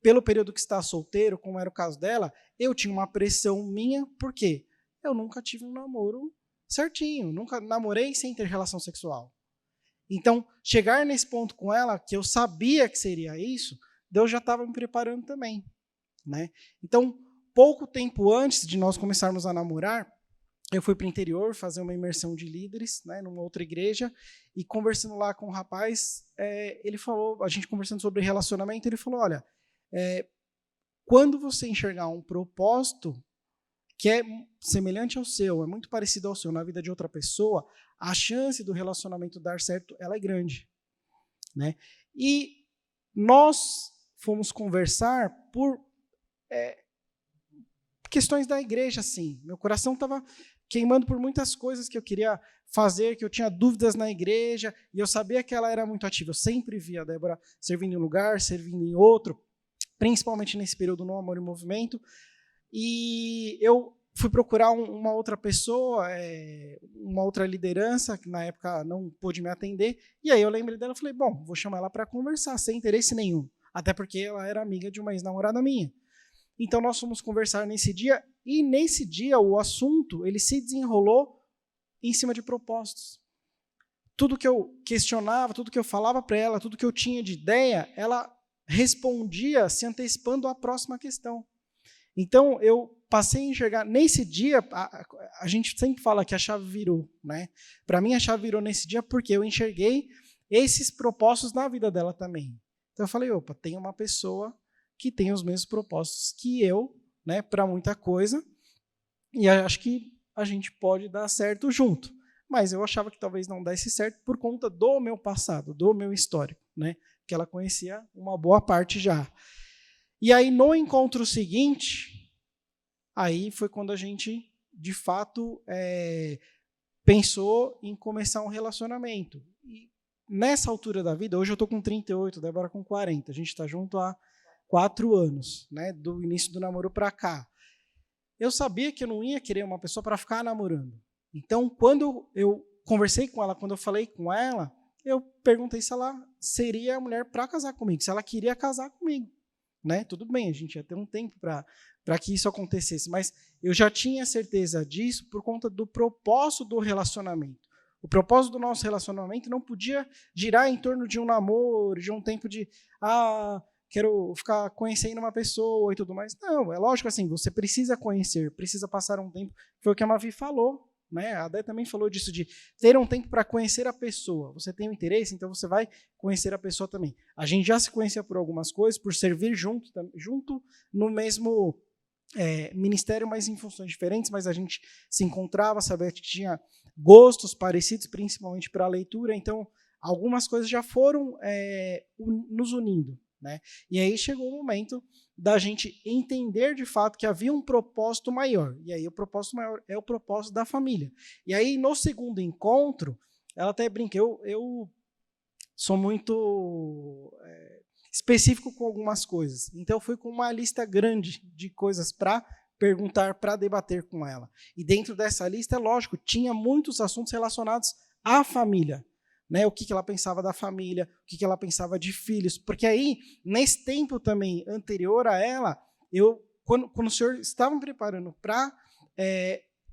pelo período que está solteiro, como era o caso dela, eu tinha uma pressão minha, por quê? Eu nunca tive um namoro certinho, nunca namorei sem ter relação sexual. Então, chegar nesse ponto com ela, que eu sabia que seria isso, Deus já estava me preparando também, né? Então, pouco tempo antes de nós começarmos a namorar, eu fui para o interior fazer uma imersão de líderes, né, numa outra igreja, e conversando lá com o rapaz, ele falou, a gente conversando sobre relacionamento, ele falou, olha, quando você enxergar um propósito que é semelhante ao seu, é muito parecido ao seu na vida de outra pessoa, a chance do relacionamento dar certo, ela é grande, né? E nós fomos conversar por questões da igreja, assim. Meu coração estava queimando por muitas coisas que eu queria fazer, que eu tinha dúvidas na igreja, e eu sabia que ela era muito ativa. Eu sempre via a Débora servindo em um lugar, servindo em outro, principalmente nesse período no Amor em Movimento. E eu fui procurar uma outra pessoa, uma outra liderança, que na época não pôde me atender, e aí eu lembrei dela e falei, bom, vou chamar ela para conversar, sem interesse nenhum, até porque ela era amiga de uma ex-namorada minha. Então nós fomos conversar nesse dia, e nesse dia o assunto ele se desenrolou em cima de propósitos. Tudo que eu questionava, tudo que eu falava para ela, tudo que eu tinha de ideia, ela respondia se antecipando à próxima questão. Então, eu passei a enxergar, nesse dia, a gente sempre fala que a chave virou, né? Para mim, a chave virou nesse dia porque eu enxerguei esses propósitos na vida dela também. Então, eu falei, opa, tem uma pessoa que tem os mesmos propósitos que eu, né, para muita coisa, e acho que a gente pode dar certo junto. Mas eu achava que talvez não desse certo por conta do meu passado, do meu histórico, né? Que ela conhecia uma boa parte já. E aí, no encontro seguinte, aí foi quando a gente, de fato, pensou em começar um relacionamento. E nessa altura da vida, hoje eu estou com 38, Débora com 40, a gente está junto há 4 anos, né, do início do namoro para cá. Eu sabia que eu não ia querer uma pessoa para ficar namorando. Então, quando eu conversei com ela, quando eu falei com ela, eu perguntei se ela seria a mulher para casar comigo, se ela queria casar comigo. Né? Tudo bem, a gente ia ter um tempo para que isso acontecesse, mas eu já tinha certeza disso por conta do propósito do relacionamento. O propósito do nosso relacionamento não podia girar em torno de um namoro, de um tempo de quero ficar conhecendo uma pessoa e tudo mais. Não, é lógico assim, você precisa conhecer, precisa passar um tempo, foi o que a Mavi falou. Né? A Dé também falou disso, de ter um tempo para conhecer a pessoa. Você tem um interesse, então você vai conhecer a pessoa também. A gente já se conhecia por algumas coisas, por servir junto no mesmo ministério, mas em funções diferentes, mas a gente se encontrava, sabia que tinha gostos parecidos, principalmente para a leitura, então algumas coisas já foram nos unindo. Né? E aí chegou o momento da gente entender de fato que havia um propósito maior. E aí o propósito maior é o propósito da família. E aí no segundo encontro, ela até brinca, eu sou muito específico com algumas coisas. Então eu fui com uma lista grande de coisas para perguntar, para debater com ela. E dentro dessa lista, é lógico, tinha muitos assuntos relacionados à família. Né, o que ela pensava da família, o que ela pensava de filhos, porque aí, nesse tempo também anterior a ela, quando o Senhor estava me preparando para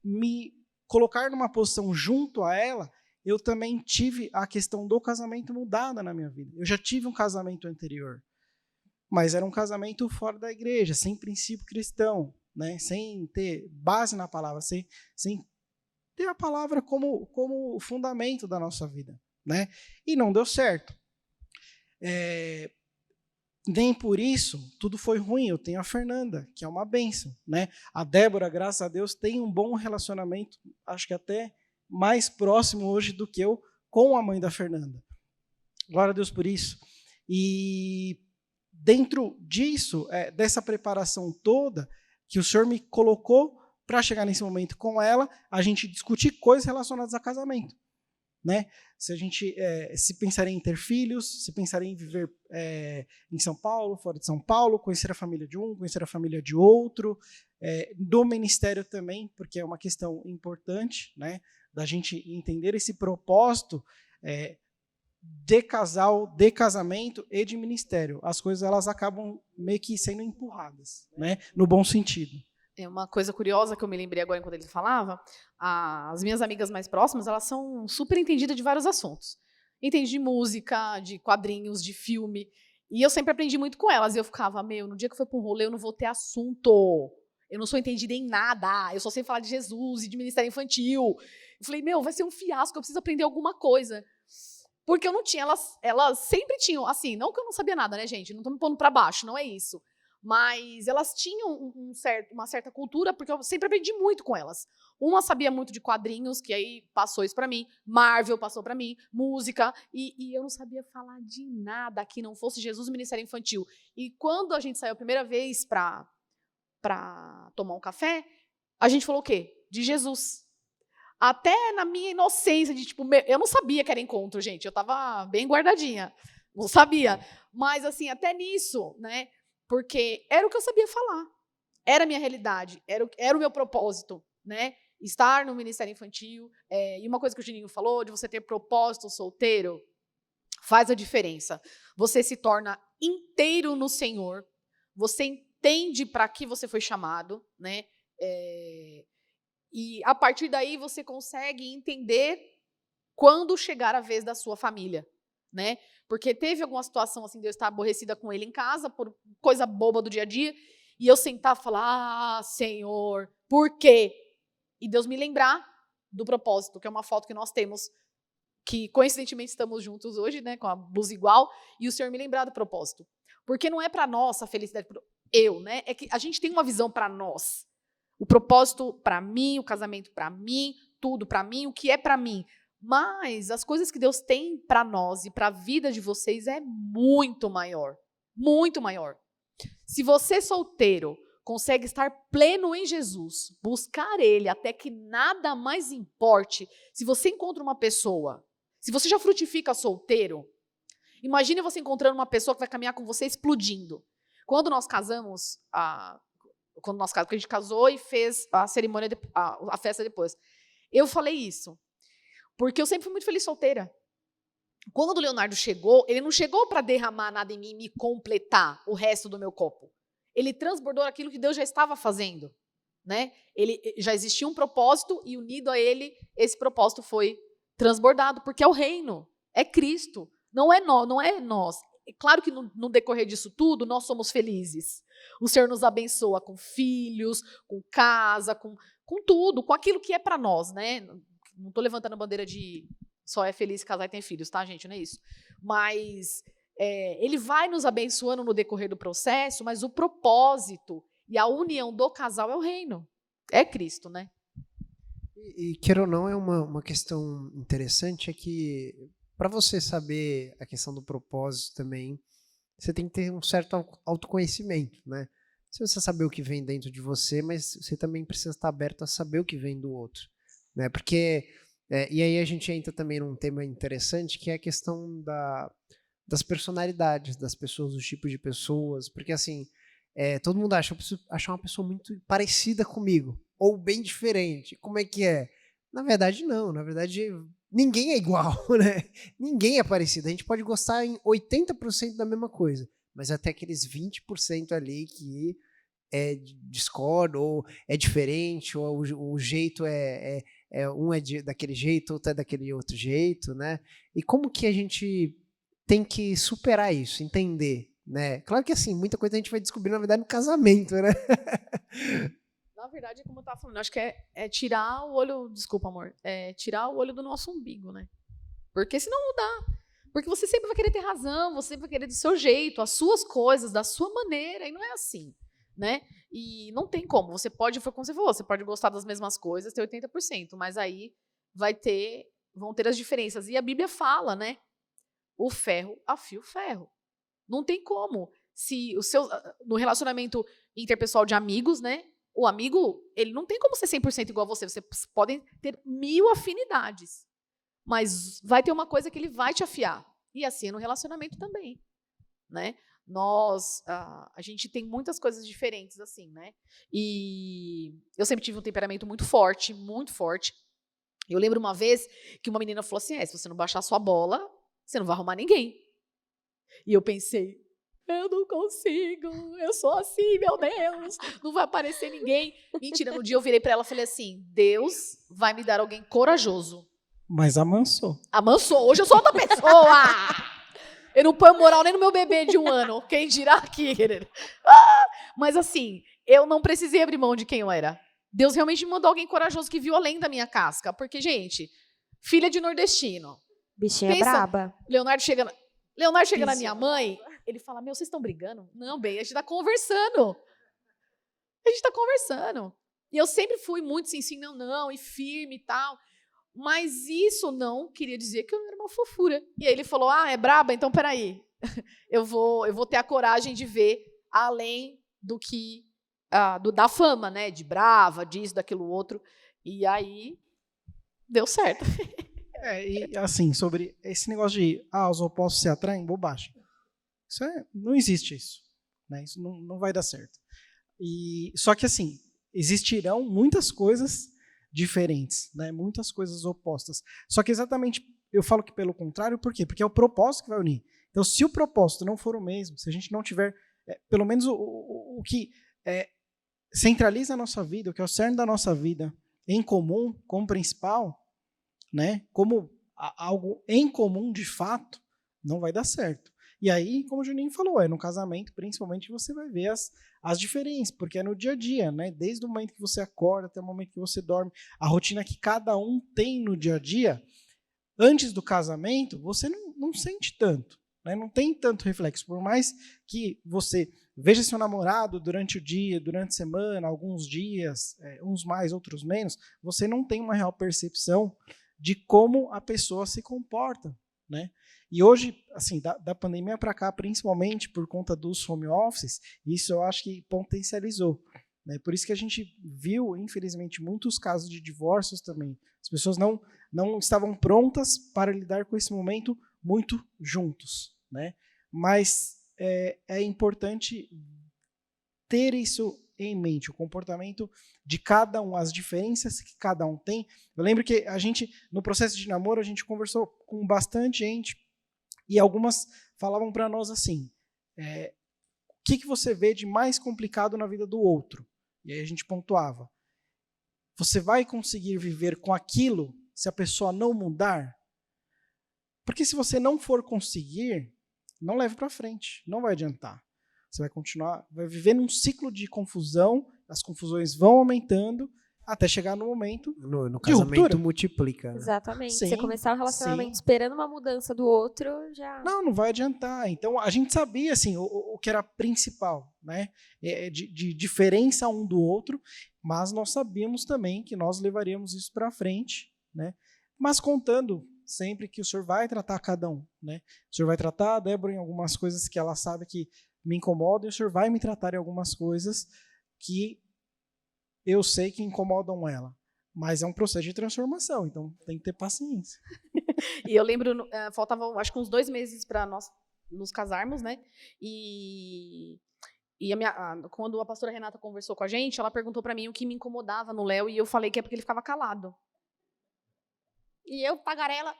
me colocar numa posição junto a ela, eu também tive a questão do casamento mudada na minha vida. Eu já tive um casamento anterior, mas era um casamento fora da igreja, sem princípio cristão, né, sem ter base na palavra, sem ter a palavra como fundamento da nossa vida. Né? E não deu certo. Nem por isso tudo foi ruim. Eu tenho a Fernanda, que é uma bênção. Né? A Débora, graças a Deus, tem um bom relacionamento, acho que até mais próximo hoje do que eu com a mãe da Fernanda. Glória a Deus por isso. E dentro disso, dessa preparação toda, que o Senhor me colocou para chegar nesse momento com ela, a gente discutir coisas relacionadas a casamento. Né? Se a gente se pensaria em ter filhos, se pensaria em viver em São Paulo, fora de São Paulo, conhecer a família de um, conhecer a família de outro, do ministério também, porque é uma questão importante, né, da gente entender esse propósito de casal, de casamento e de ministério. As coisas elas acabam meio que sendo empurradas, né? No bom sentido. É uma coisa curiosa que eu me lembrei agora enquanto ele falava, as minhas amigas mais próximas, elas são super entendidas de vários assuntos. Entende de música, de quadrinhos, de filme. E eu sempre aprendi muito com elas. E eu ficava, no dia que eu for para um rolê, eu não vou ter assunto. Eu não sou entendida em nada. Eu só sei falar de Jesus e de ministério infantil. Eu falei, vai ser um fiasco, eu preciso aprender alguma coisa. Porque eu não tinha, elas sempre tinham, assim, não que eu não sabia nada, né, gente? Não estou me pondo para baixo, não é isso. Mas elas tinham uma certa cultura, porque eu sempre aprendi muito com elas. Uma sabia muito de quadrinhos, que aí passou isso para mim. Marvel passou para mim. Música. E eu não sabia falar de nada que não fosse Jesus e Ministério Infantil. E quando a gente saiu a primeira vez para tomar um café, a gente falou o quê? De Jesus. Até na minha inocência, de tipo, eu não sabia que era encontro, gente. Eu estava bem guardadinha. Não sabia. Mas, assim, até nisso, né? Porque era o que eu sabia falar. Era a minha realidade. Era o meu propósito, né? Estar no Ministério Infantil. E uma coisa que o Juninho falou, de você ter propósito solteiro, faz a diferença. Você se torna inteiro no Senhor. Você entende para que você foi chamado, né? E a partir daí você consegue entender quando chegar a vez da sua família, né? Porque teve alguma situação assim de eu estar aborrecida com ele em casa por coisa boba do dia a dia e eu sentar e falar, Senhor, por quê? E Deus me lembrar do propósito, que é uma foto que nós temos, que coincidentemente estamos juntos hoje, né, com a blusa igual, e o Senhor me lembrar do propósito. Porque não é para nossa felicidade, né? É que a gente tem uma visão para nós. O propósito para mim, o casamento para mim, tudo para mim, o que é para mim. Mas as coisas que Deus tem para nós e para a vida de vocês é muito maior. Muito maior. Se você solteiro consegue estar pleno em Jesus, buscar Ele até que nada mais importe, se você encontra uma pessoa, se você já frutifica solteiro, imagine você encontrando uma pessoa que vai caminhar com você explodindo. Quando nós casamos, porque a gente casou e fez a cerimônia, a festa depois. Eu falei isso, porque eu sempre fui muito feliz solteira. Quando o Leonardo chegou, ele não chegou para derramar nada em mim e me completar o resto do meu copo. Ele transbordou aquilo que Deus já estava fazendo, né? Ele já existia um propósito e unido a ele, esse propósito foi transbordado, porque é o reino, é Cristo, não é nós. É claro que no decorrer disso tudo, nós somos felizes. O Senhor nos abençoa com filhos, com casa, com tudo, com aquilo que é para nós, né? Não estou levantando a bandeira de só é feliz casar e ter filhos, tá, gente? Não é isso. Mas ele vai nos abençoando no decorrer do processo, mas o propósito e a união do casal é o reino. É Cristo, né? E queira ou não, é uma questão interessante, é que para você saber a questão do propósito também, você tem que ter um certo autoconhecimento, né? Se você saber o que vem dentro de você, mas você também precisa estar aberto a saber o que vem do outro, né? Porque, e aí a gente entra também num tema interessante, que é a questão das personalidades das pessoas, dos tipos de pessoas, porque assim, todo mundo acha, eu preciso achar uma pessoa muito parecida comigo, ou bem diferente. Como é que é? Na verdade, não. Na verdade, ninguém é igual, né? Ninguém é parecido. A gente pode gostar em 80% da mesma coisa, mas até aqueles 20% ali que discorda, ou é diferente, ou o jeito um é daquele jeito, outro é daquele outro jeito, né? E como que a gente tem que superar isso, entender, né? Claro que assim, muita coisa a gente vai descobrir, na verdade, no casamento, né? Na verdade, como eu estava falando, acho que é tirar o olho, desculpa, amor, tirar o olho do nosso umbigo, né? Porque senão não dá. Porque você sempre vai querer ter razão, você sempre vai querer do seu jeito, as suas coisas, da sua maneira, e não é assim, né? E não tem como. Você pode, foi como você falou, você pode gostar das mesmas coisas, ter 80%, mas aí vão ter as diferenças. E a Bíblia fala, né? O ferro afia o ferro. Não tem como. Se no relacionamento interpessoal de amigos, né? O amigo, ele não tem como ser 100% igual a você. Vocês podem ter 1000 afinidades. Mas vai ter uma coisa que ele vai te afiar. E assim é no relacionamento também, né? A gente tem muitas coisas diferentes, assim, né? E eu sempre tive um temperamento muito forte, muito forte. Eu lembro uma vez que uma menina falou assim, se você não baixar sua bola, você não vai arrumar ninguém. E eu pensei, eu não consigo, eu sou assim, meu Deus, não vai aparecer ninguém. Mentira, no dia eu virei pra ela e falei assim, Deus vai me dar alguém corajoso. Mas amansou. Amansou, hoje eu sou outra pessoa. Eu não ponho moral nem no meu bebê de 1 ano, quem dirá aqui, querido. Mas assim, eu não precisei abrir mão de quem eu era. Deus realmente me mandou alguém corajoso que viu além da minha casca. Porque, gente, filha de nordestino. Bichinha Pensa, braba. Leonardo chega na minha mãe, ele fala, vocês estão brigando? Não, bem, a gente tá conversando. E eu sempre fui muito sim, não, e firme e tal. Mas isso não queria dizer que eu era uma fofura. E aí ele falou, é braba? Então peraí. Eu vou ter a coragem de ver além do que da fama, né? De brava, disso, daquilo outro. E aí deu certo. E assim, sobre esse negócio de os opostos se atraem, bobagem. Não existe isso. Né? Isso não vai dar certo. Só que assim, existirão muitas coisas diferentes, né? Muitas coisas opostas. Só que exatamente, eu falo que pelo contrário, por quê? Porque é o propósito que vai unir. Então, se o propósito não for o mesmo, se a gente não tiver, pelo menos o que centraliza a nossa vida, o que é o cerne da nossa vida em comum, como principal, né? Como algo em comum de fato, não vai dar certo. E aí, como o Juninho falou, no casamento, principalmente, você vai ver as diferenças, porque é no dia a dia, né? Desde o momento que você acorda até o momento que você dorme, a rotina que cada um tem no dia a dia, antes do casamento, você não sente tanto, né? Não tem tanto reflexo. Por mais que você veja seu namorado durante o dia, durante a semana, alguns dias, uns mais, outros menos, você não tem uma real percepção de como a pessoa se comporta, né? E hoje, assim, da pandemia para cá, principalmente por conta dos home offices, isso eu acho que potencializou, né? Por isso que a gente viu, infelizmente, muitos casos de divórcios também. As pessoas não estavam prontas para lidar com esse momento muito juntos, né? Mas é importante ter isso em mente, o comportamento de cada um, as diferenças que cada um tem. Eu lembro que a gente, no processo de namoro, a gente conversou com bastante gente e algumas falavam para nós assim, o que você vê de mais complicado na vida do outro? E aí a gente pontuava, você vai conseguir viver com aquilo se a pessoa não mudar? Porque se você não for conseguir, não leve para frente, não vai adiantar. Você vai continuar, vai viver num ciclo de confusão, as confusões vão aumentando, até chegar no momento No de ruptura. casamento multiplica. Né? Exatamente. Sim, você começar um relacionamento sim. esperando uma mudança do outro, já... Não vai adiantar. Então, a gente sabia assim, o que era principal, né? De diferença um do outro, mas nós sabíamos também que nós levaríamos isso para frente, né? Mas contando sempre que o Senhor vai tratar cada um, né? O Senhor vai tratar a Débora em algumas coisas que ela sabe que me incomodam, e o Senhor vai me tratar em algumas coisas que eu sei que incomodam ela. Mas é um processo de transformação, então tem que ter paciência. E eu lembro, faltavam acho que uns 2 meses para nós nos casarmos, né? E quando a pastora Renata conversou com a gente, ela perguntou para mim o que me incomodava no Léo, e eu falei que é porque ele ficava calado. E eu, tagarela.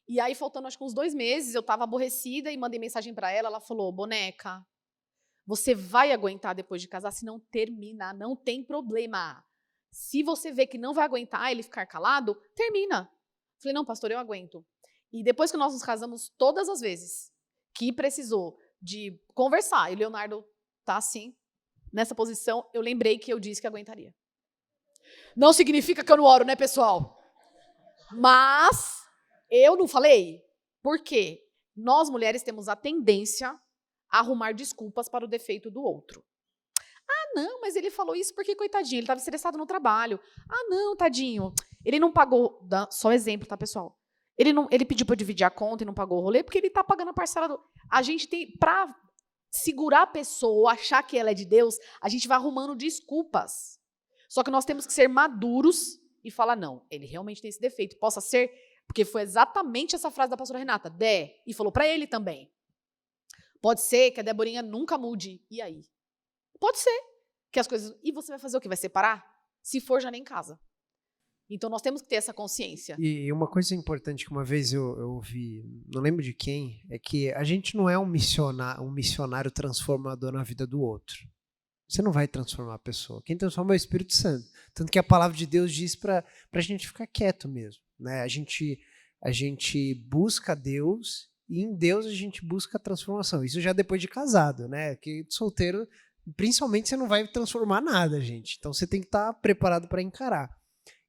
E aí, faltando acho que uns 2 meses, eu estava aborrecida e mandei mensagem para ela. Ela falou, boneca, você vai aguentar depois de casar se não terminar, não tem problema. Se você vê que não vai aguentar ele ficar calado, termina. Falei, não, pastor, eu aguento. E depois que nós nos casamos, todas as vezes que precisou de conversar, e o Leonardo tá assim, nessa posição, eu lembrei que eu disse que aguentaria. Não significa que eu não oro, né, pessoal? Mas eu não falei. Por quê? Nós, mulheres, temos a tendência a arrumar desculpas para o defeito do outro. Ah, não, mas ele falou isso porque, coitadinho, ele estava estressado no trabalho. Ah, não, tadinho, ele não pagou, só exemplo, tá, pessoal? Ele pediu para eu dividir a conta e não pagou o rolê porque ele está pagando a parcela do... A gente tem, para segurar a pessoa, achar que ela é de Deus, a gente vai arrumando desculpas. Só que nós temos que ser maduros e falar, não, ele realmente tem esse defeito. Possa ser, porque foi exatamente essa frase da pastora Renata, e falou para ele também. Pode ser que a Deborinha nunca mude. E aí? Pode ser que as coisas... E você vai fazer o quê? Vai separar? Se for, já nem casa. Então, nós temos que ter essa consciência. E uma coisa importante que uma vez eu ouvi, não lembro de quem, é que a gente não é um missionário transformador na vida do outro. Você não vai transformar a pessoa. Quem transforma é o Espírito Santo. Tanto que a palavra de Deus diz para a gente ficar quieto mesmo. Né? A gente busca Deus e em Deus a gente busca a transformação. Isso já depois de casado, né? Que solteiro, principalmente, você não vai transformar nada, gente. Então você tem que estar preparado para encarar.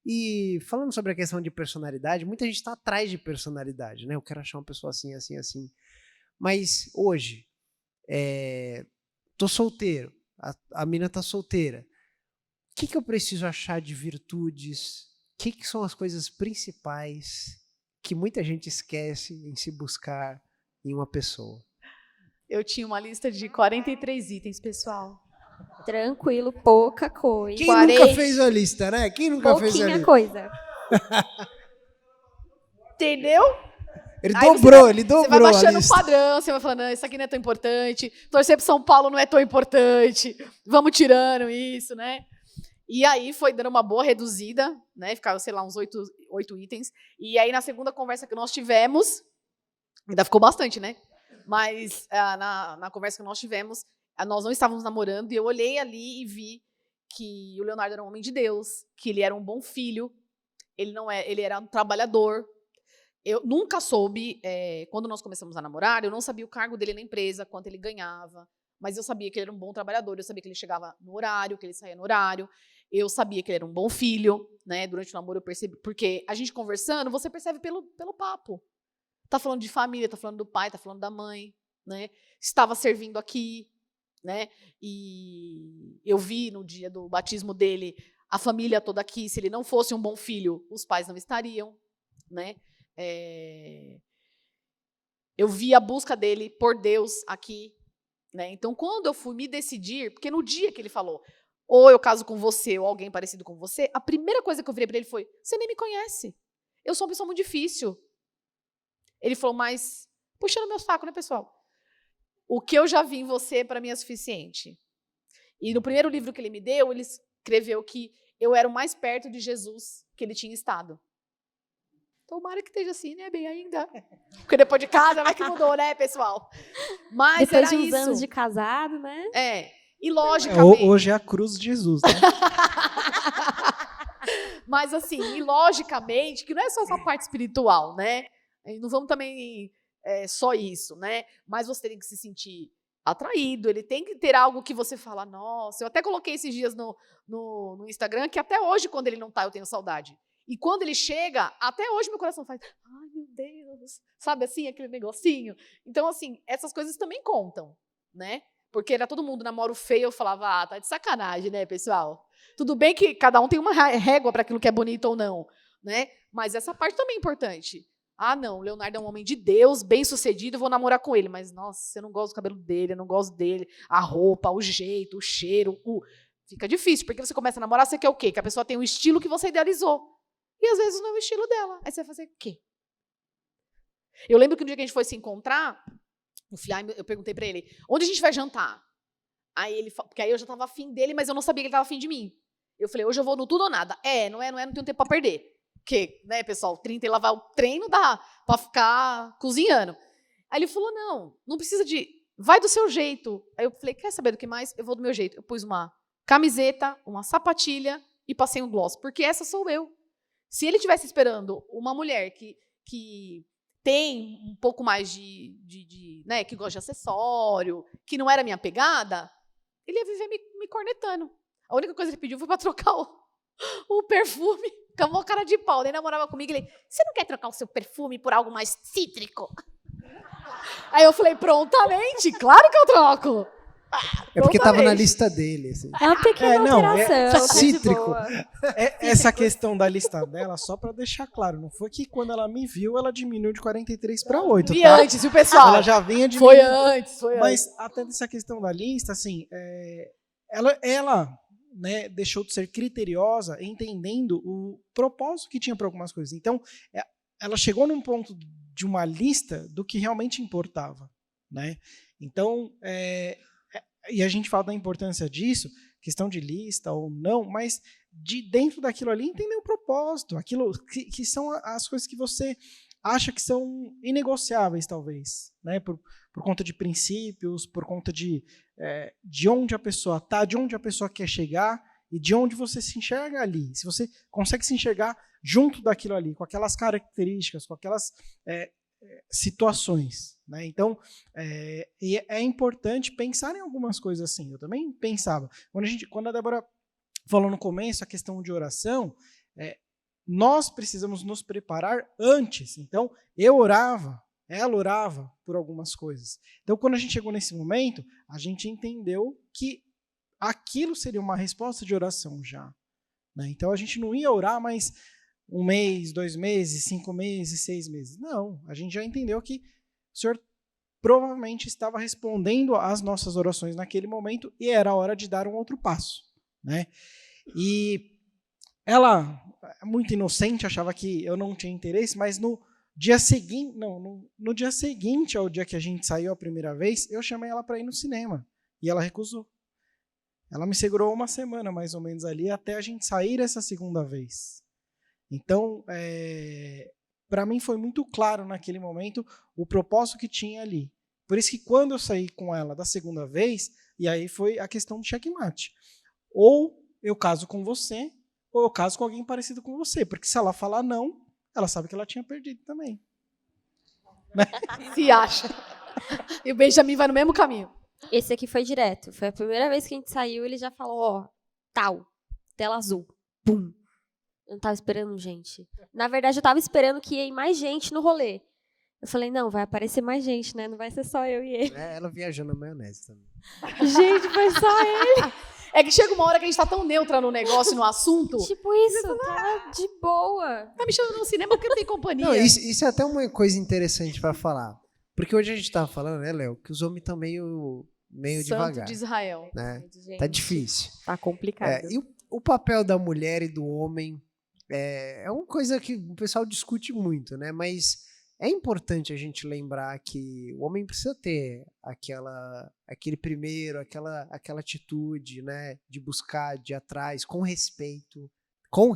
E falando sobre a questão de personalidade, muita gente está atrás de personalidade, né? Eu quero achar uma pessoa assim, assim, assim. Mas hoje, tô solteiro, a mina tá solteira. O que eu preciso achar de virtudes? O que são as coisas principais que muita gente esquece em se buscar em uma pessoa? Eu tinha uma lista de 43 itens, pessoal. Tranquilo, pouca coisa. Quem nunca fez a lista, né? Quem nunca fez a lista? Pouquinha coisa. Entendeu? Ele Aí dobrou você a vai baixando o lista. padrão, você vai falando, não, isso aqui não é tão importante, torcer pro São Paulo não é tão importante, vamos tirando isso, né? E aí foi dando uma boa reduzida, né? Ficava, sei lá, uns 8 itens. E aí na segunda conversa que nós tivemos, ainda ficou bastante, né? Mas na conversa que nós tivemos, nós não estávamos namorando, e eu olhei ali e vi que o Leonardo era um homem de Deus, que ele era um bom filho, ele era um trabalhador. Eu nunca soube, quando nós começamos a namorar, eu não sabia o cargo dele na empresa, quanto ele ganhava, mas eu sabia que ele era um bom trabalhador, eu sabia que ele chegava no horário, que ele saía no horário, eu sabia que ele era um bom filho, né? Durante o namoro eu percebi, porque a gente conversando, você percebe pelo papo. Tá falando de família, tá falando do pai, tá falando da mãe, né? Estava servindo aqui, né? E eu vi no dia do batismo dele a família toda aqui. Se ele não fosse um bom filho, os pais não estariam, né? Eu vi a busca dele por Deus aqui, né? Então, quando eu fui me decidir, porque no dia que ele falou, ou eu caso com você, ou alguém parecido com você, a primeira coisa que eu virei para ele foi, você nem me conhece. Eu sou uma pessoa muito difícil. Ele falou, mas puxando meu saco, né, pessoal? O que eu já vi em você, para mim, é suficiente. E no primeiro livro que ele me deu, ele escreveu que eu era o mais perto de Jesus que ele tinha estado. Tomara que esteja assim, né, bem ainda. Porque depois de casa, vai que mudou, né, pessoal? Mas depois era de uns isso. anos de casado, né? E logicamente... Hoje é a cruz de Jesus, né? Mas assim, e logicamente, que não é só essa parte espiritual, né? E não vamos também só isso, né? Mas você tem que se sentir atraído, ele tem que ter algo que você fala, nossa, eu até coloquei esses dias no Instagram, que até hoje, quando ele não tá, eu tenho saudade. E quando ele chega, até hoje meu coração faz, ai meu Deus, sabe assim, aquele negocinho. Então, assim, essas coisas também contam, né? Porque era todo mundo namoro feio, eu falava, tá de sacanagem, né, pessoal? Tudo bem que cada um tem uma régua para aquilo que é bonito ou não, né? Mas essa parte também é importante. Ah, não, o Leonardo é um homem de Deus, bem-sucedido, eu vou namorar com ele. Mas, nossa, eu não gosto do cabelo dele, eu não gosto dele, a roupa, o jeito, o cheiro, Fica difícil, porque você começa a namorar, você quer o quê? Que a pessoa tem um estilo que você idealizou. E, às vezes, não é o estilo dela. Aí você vai fazer o quê? Eu lembro que no dia que a gente foi se encontrar, eu perguntei pra ele, onde a gente vai jantar? Aí ele falou, porque aí eu já estava afim dele, mas eu não sabia que ele estava afim de mim. Eu falei, hoje eu vou no tudo ou nada. Não tenho tempo para perder. Porque, né, pessoal, 30 e lavar o trem não dá para ficar cozinhando. Aí ele falou, não precisa vai do seu jeito. Aí eu falei, quer saber do que mais? Eu vou do meu jeito. Eu pus uma camiseta, uma sapatilha e passei um gloss, porque essa sou eu. Se ele estivesse esperando uma mulher que tem um pouco mais né, que gosta de acessório, que não era minha pegada, ele ia viver me cornetando. A única coisa que ele pediu foi para trocar o perfume, com a maior cara de pau. Ele namorava comigo, ele, você não quer trocar o seu perfume por algo mais cítrico? Aí eu falei, prontamente, claro que eu troco. É porque estava na lista dele. Assim. É uma pequena alteração. Cítrico. Essa questão da lista dela, só para deixar claro, não foi que quando ela me viu, ela diminuiu de 43 para 8. E tá? antes, viu, pessoal? Ela já vinha diminuindo. Foi antes. Mas até dessa questão da lista, assim, ela né, deixou de ser criteriosa, entendendo o propósito que tinha para algumas coisas. Então, ela chegou num ponto de uma lista do que realmente importava, né? Então, e a gente fala da importância disso, questão de lista ou não, mas de dentro daquilo ali entender o propósito, aquilo que são as coisas que você acha que são inegociáveis, talvez, né? Por conta de princípios, por conta de onde a pessoa está, de onde a pessoa quer chegar e de onde você se enxerga ali. Se você consegue se enxergar junto daquilo ali, com aquelas características, com aquelas situações, né? Então, é importante pensar em algumas coisas assim. Eu também pensava. Quando a Débora falou no começo a questão de oração, nós precisamos nos preparar antes. Então, eu orava, ela orava por algumas coisas. Então, quando a gente chegou nesse momento, a gente entendeu que aquilo seria uma resposta de oração já, né? Então, a gente não ia orar mais 1 mês, 2 meses, 5 meses, 6 meses. Não, a gente já entendeu que o Senhor provavelmente estava respondendo às nossas orações naquele momento e era a hora de dar um outro passo, né? E ela, muito inocente, achava que eu não tinha interesse, mas no dia seguinte ao dia que a gente saiu a primeira vez, eu chamei ela para ir no cinema e ela recusou. Ela me segurou 1 semana, mais ou menos, ali, até a gente sair essa segunda vez. Então, para mim foi muito claro naquele momento o propósito que tinha ali. Por isso que quando eu saí com ela da segunda vez, e aí foi a questão do checkmate. Ou eu caso com você, ou eu caso com alguém parecido com você. Porque se ela falar não, ela sabe que ela tinha perdido também. Né? Se acha. E o Benjamin vai no mesmo caminho. Esse aqui foi direto. Foi a primeira vez que a gente saiu, ele já falou, ó, tal, tela azul. Pum. Eu não tava esperando gente. Na verdade, eu tava esperando que ia ir mais gente no rolê. Eu falei, não, vai aparecer mais gente, né? Não vai ser só eu e ele. Ela viajou na maionese também. Gente, foi só ele. É que chega uma hora que a gente tá tão neutra no negócio, no assunto. Tipo isso, tá de boa. Tá me chamando no cinema porque não tem companhia. Não, isso é até uma coisa interessante pra falar. Porque hoje a gente tava falando, né, Léo, que os homens estão meio Santo devagar. de Israel. Né? Gente, Tá difícil. tá complicado. E o papel da mulher e do homem é uma coisa que o pessoal discute muito, né? Mas é importante a gente lembrar que o homem precisa ter aquele primeiro, aquela atitude, né? De buscar, de ir atrás, com respeito, por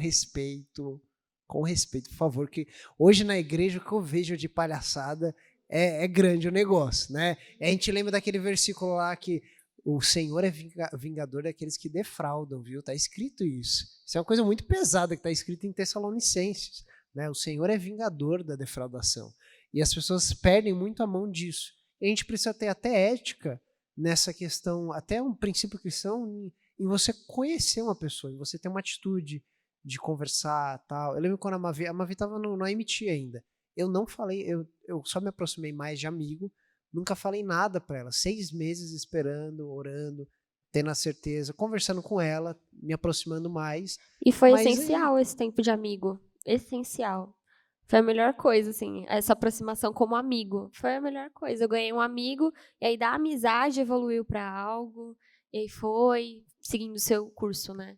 favor, que hoje na igreja o que eu vejo de palhaçada é grande o negócio, né? A gente lembra daquele versículo lá que o Senhor é vingador daqueles que defraudam, viu? Tá escrito isso. Isso é uma coisa muito pesada que está escrito em Tessalonicenses, né? O Senhor é vingador da defraudação. E as pessoas perdem muito a mão disso. E a gente precisa ter até ética nessa questão, até um princípio cristão em você conhecer uma pessoa, em você ter uma atitude de conversar, tal. Eu lembro quando a Mavi estava no AMT ainda. Eu não falei, eu só me aproximei mais de amigo, nunca falei nada para ela. 6 meses esperando, orando, tendo a certeza, conversando com ela, me aproximando mais. E foi essencial esse tempo de amigo. Essencial. Foi a melhor coisa, assim, essa aproximação como amigo. Foi a melhor coisa. Eu ganhei um amigo, e aí da amizade evoluiu para algo, e aí foi seguindo o seu curso, né?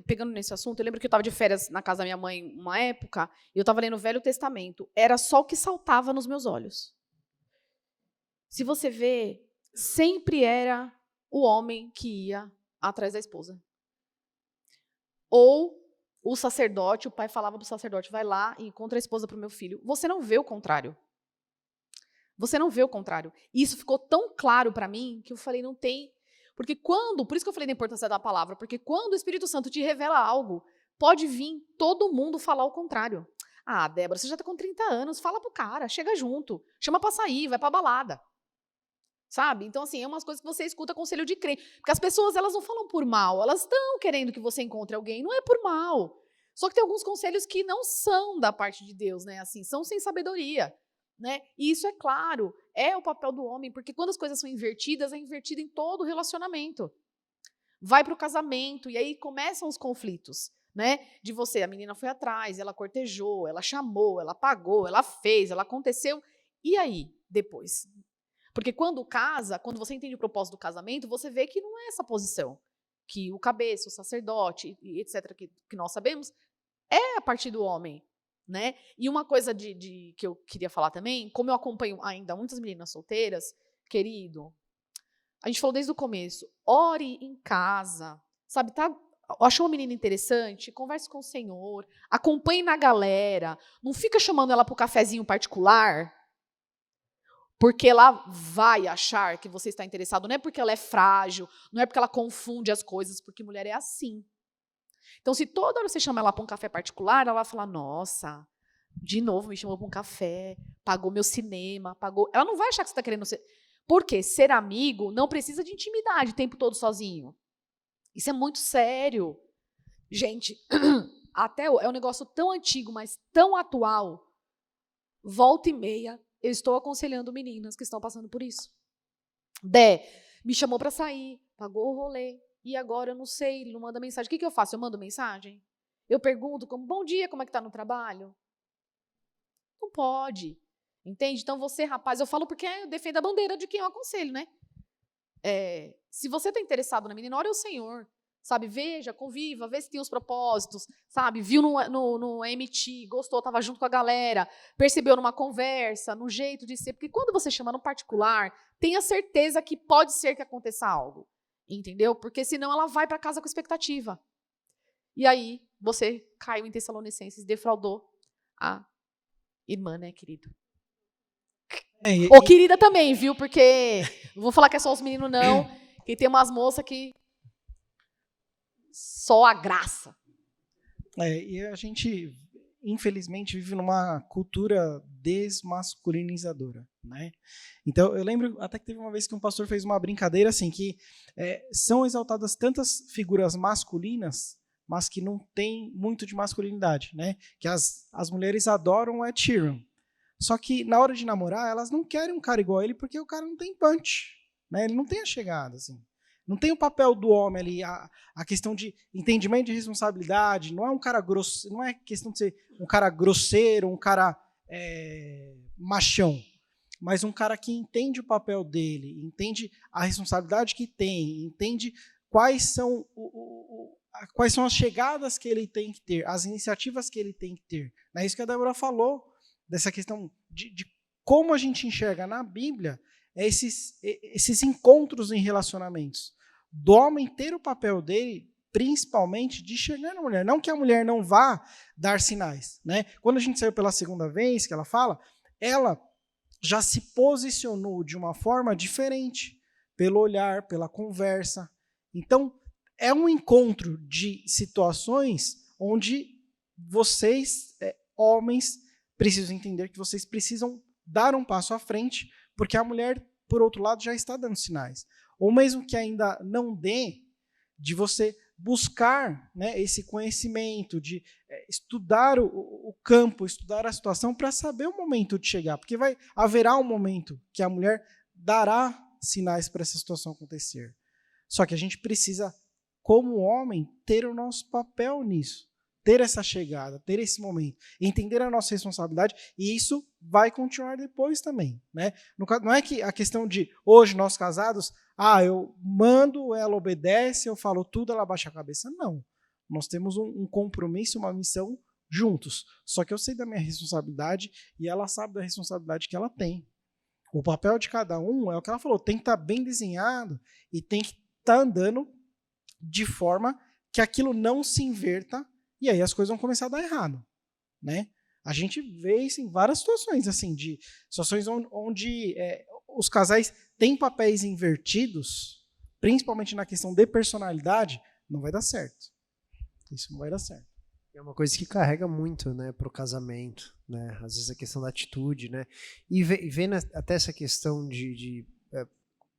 Pegando nesse assunto, eu lembro que eu estava de férias na casa da minha mãe uma época, e eu estava lendo o Velho Testamento. Era só o que saltava nos meus olhos. Se você vê, sempre era o homem que ia atrás da esposa. Ou o sacerdote, o pai falava para o sacerdote, vai lá e encontra a esposa para o meu filho. Você não vê o contrário. Você não vê o contrário. E isso ficou tão claro para mim que eu falei, não tem... Porque por isso que eu falei da importância da palavra, porque quando o Espírito Santo te revela algo, pode vir todo mundo falar o contrário. Ah, Débora, você já está com 30 anos, fala pro cara, chega junto, chama para sair, vai para balada. Sabe? Então, assim, é umas coisas que você escuta conselho de crente. Porque as pessoas, elas não falam por mal, elas estão querendo que você encontre alguém, não é por mal. Só que tem alguns conselhos que não são da parte de Deus, né? Assim, são sem sabedoria. Né? E isso, é claro, é o papel do homem, porque quando as coisas são invertidas, é invertido em todo o relacionamento. Vai para o casamento, e aí começam os conflitos, né? De você, a menina foi atrás, ela cortejou, ela chamou, ela pagou, ela fez, ela aconteceu. E aí, depois? Porque quando casa, quando você entende o propósito do casamento, você vê que não é essa posição. Que o cabeça, o sacerdote, e etc., que nós sabemos, é a partir do homem. Né? E uma coisa que eu queria falar também, como eu acompanho ainda muitas meninas solteiras, querido, a gente falou desde o começo, ore em casa, sabe, tá achou uma menina interessante, converse com o Senhor, acompanhe na galera, não fica chamando ela para o cafezinho particular, porque ela vai achar que você está interessado. Não é porque ela é frágil, não é porque ela confunde as coisas, porque mulher é assim. Então, se toda hora você chama ela para um café particular, ela vai falar, nossa, de novo me chamou para um café, pagou meu cinema, pagou... Ela não vai achar que você está querendo ser... Porque ser amigo não precisa de intimidade o tempo todo sozinho. Isso é muito sério. Gente, até é um negócio tão antigo, mas tão atual. Volta e meia, eu estou aconselhando meninas que estão passando por isso. Dé, me chamou para sair, pagou o rolê, e agora eu não sei, ele não manda mensagem. O que eu faço? Eu mando mensagem? Eu pergunto, bom dia, como é que está no trabalho? Não pode. Entende? Então você, rapaz, eu falo porque eu defendo a bandeira de quem eu aconselho, né? Se você está interessado na menina, ore ao Senhor. Sabe, veja, conviva, vê se tem os propósitos, sabe, viu no MT, gostou, estava junto com a galera, percebeu numa conversa, no jeito de ser, porque quando você chama no particular, tenha certeza que pode ser que aconteça algo, entendeu? Porque senão ela vai para casa com expectativa. E aí, você caiu em Tessalonicenses, defraudou a irmã, né, querido? Ou querida também, viu? Porque não vou falar que é só os meninos, não, que tem umas moças que só a graça. E a gente, infelizmente, vive numa cultura desmasculinizadora, né? Então, eu lembro até que teve uma vez que um pastor fez uma brincadeira assim, que são exaltadas tantas figuras masculinas, mas que não tem muito de masculinidade, né? Que as mulheres adoram o Ed Sheeran. Só que, na hora de namorar, elas não querem um cara igual a ele, porque o cara não tem punch, né? Ele não tem a chegada, assim. Não tem o papel do homem ali, a questão de entendimento de responsabilidade, não é um cara grosso, não é questão de ser um cara grosseiro, um cara machão, mas um cara que entende o papel dele, entende a responsabilidade que tem, entende quais são as chegadas que ele tem que ter, as iniciativas que ele tem que ter. É isso que a Débora falou, dessa questão de como a gente enxerga na Bíblia esses encontros em relacionamentos. Do homem ter o papel dele, principalmente, de chegar na mulher. Não que a mulher não vá dar sinais, né? Quando a gente saiu pela segunda vez, que ela fala, ela já se posicionou de uma forma diferente, pelo olhar, pela conversa. Então, é um encontro de situações onde vocês, homens, precisam entender que vocês precisam dar um passo à frente, porque a mulher, por outro lado, já está dando sinais. Ou mesmo que ainda não dê, de você buscar, né, esse conhecimento, de estudar o campo, estudar a situação para saber o momento de chegar. Porque haverá um momento que a mulher dará sinais para essa situação acontecer. Só que a gente precisa, como homem, ter o nosso papel nisso. Ter essa chegada, ter esse momento, entender a nossa responsabilidade, e isso vai continuar depois também, né? Não é que a questão de, hoje, nós casados, eu mando, ela obedece, eu falo tudo, ela baixa a cabeça. Não. Nós temos um compromisso, uma missão juntos. Só que eu sei da minha responsabilidade e ela sabe da responsabilidade que ela tem. O papel de cada um é o que ela falou, tem que estar bem desenhado e tem que estar andando de forma que aquilo não se inverta. E aí as coisas vão começar a dar errado, né? A gente vê isso em várias situações, assim, de situações onde os casais têm papéis invertidos, principalmente na questão de personalidade, não vai dar certo. Isso não vai dar certo. É uma coisa que carrega muito, né, para o casamento, né? Às vezes a questão da atitude, né? E vendo até essa questão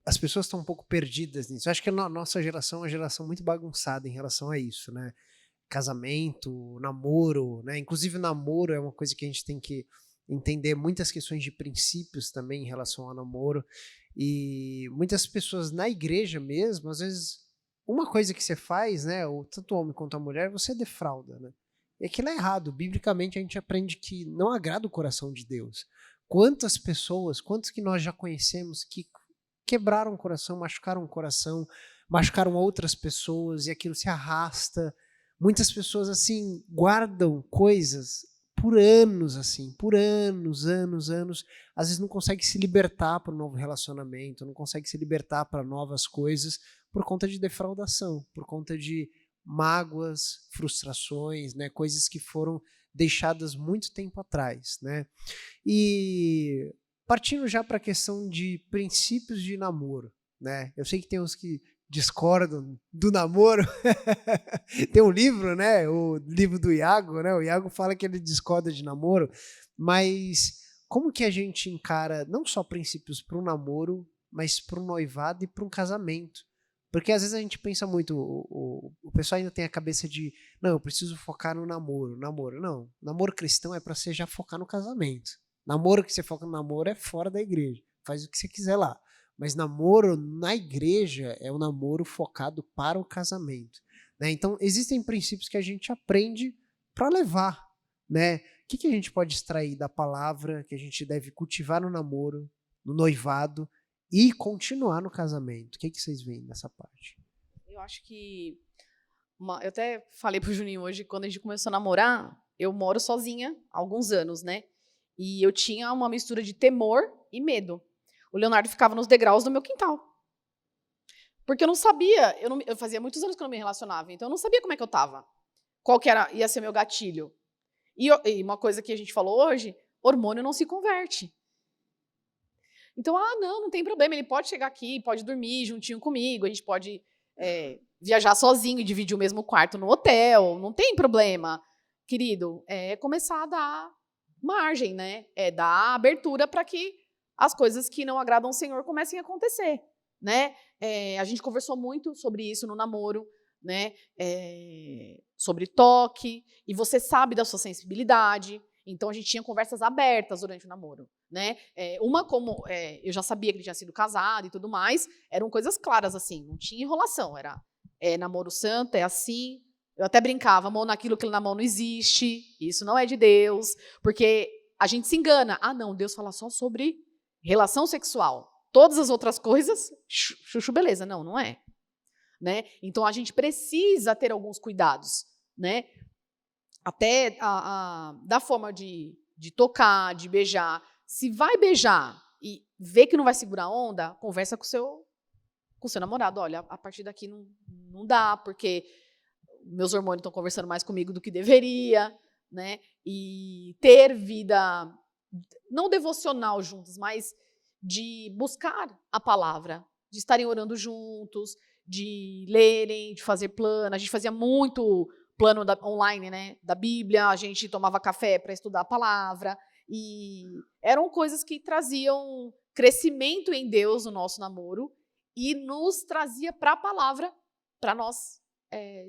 as pessoas estão um pouco perdidas nisso. Eu acho que a nossa geração é uma geração muito bagunçada em relação a isso, né? Casamento, namoro, né? Inclusive namoro é uma coisa que a gente tem que entender muitas questões de princípios também em relação ao namoro, e muitas pessoas na igreja mesmo, às vezes uma coisa que você faz, né, tanto o homem quanto a mulher, você defrauda, né? E aquilo é errado. Biblicamente a gente aprende que não agrada o coração de Deus. Quantas pessoas, quantos que nós já conhecemos que quebraram o coração, machucaram outras pessoas, e aquilo se arrasta. Muitas pessoas, assim, guardam coisas por anos, assim, por anos, às vezes não consegue se libertar para um novo relacionamento, não consegue se libertar para novas coisas por conta de defraudação, por conta de mágoas, frustrações, né? Coisas que foram deixadas muito tempo atrás, né? E partindo já para a questão de princípios de namoro, né? Eu sei que tem uns que discordam do namoro. Tem um livro, né? O livro do Iago, né? O Iago fala que ele discorda de namoro, mas como que a gente encara não só princípios para o namoro, mas para o noivado e para um casamento? Porque às vezes a gente pensa muito, o pessoal ainda tem a cabeça de, não, eu preciso focar no namoro. Não, namoro cristão é para você já focar no casamento. Namoro que você foca no namoro é fora da igreja, faz o que você quiser lá. Mas namoro na igreja é um namoro focado para o casamento, né? Então, existem princípios que a gente aprende para levar, né? O que a gente pode extrair da palavra que a gente deve cultivar no namoro, no noivado e continuar no casamento? O que vocês veem nessa parte? Eu acho que... eu até falei pro Juninho hoje, quando a gente começou a namorar, eu moro sozinha há alguns anos, né? E eu tinha uma mistura de temor e medo. O Leonardo ficava nos degraus do meu quintal. Porque eu não sabia, eu fazia muitos anos que eu não me relacionava, então eu não sabia como é que eu estava. Qual que ia ser meu gatilho. E uma coisa que a gente falou hoje, hormônio não se converte. Então, não tem problema, ele pode chegar aqui, pode dormir juntinho comigo, a gente pode viajar sozinho e dividir o mesmo quarto no hotel, não tem problema. Querido, é começar a dar margem, né? É dar abertura para que as coisas que não agradam ao Senhor comecem a acontecer, né? A gente conversou muito sobre isso no namoro, né? Sobre toque, e você sabe da sua sensibilidade, então a gente tinha conversas abertas durante o namoro, né? Eu já sabia que ele tinha sido casado e tudo mais, eram coisas claras assim, não tinha enrolação, era namoro santo, é assim. Eu até brincava, amor naquilo que na mão não existe, isso não é de Deus, porque a gente se engana. Não, Deus fala só sobre relação sexual. Todas as outras coisas, chuchu, beleza. Não é. Né? Então, a gente precisa ter alguns cuidados. Né? Até da forma de tocar, de beijar. Se vai beijar e vê que não vai segurar a onda, conversa com o seu namorado. Olha, a partir daqui não dá, porque meus hormônios estão conversando mais comigo do que deveria. Né? E ter vida... não devocional juntos, mas de buscar a palavra, de estarem orando juntos, de lerem, de fazer plano. A gente fazia muito plano online, né, da Bíblia, a gente tomava café para estudar a palavra, e eram coisas que traziam crescimento em Deus no nosso namoro e nos trazia para a palavra, para nós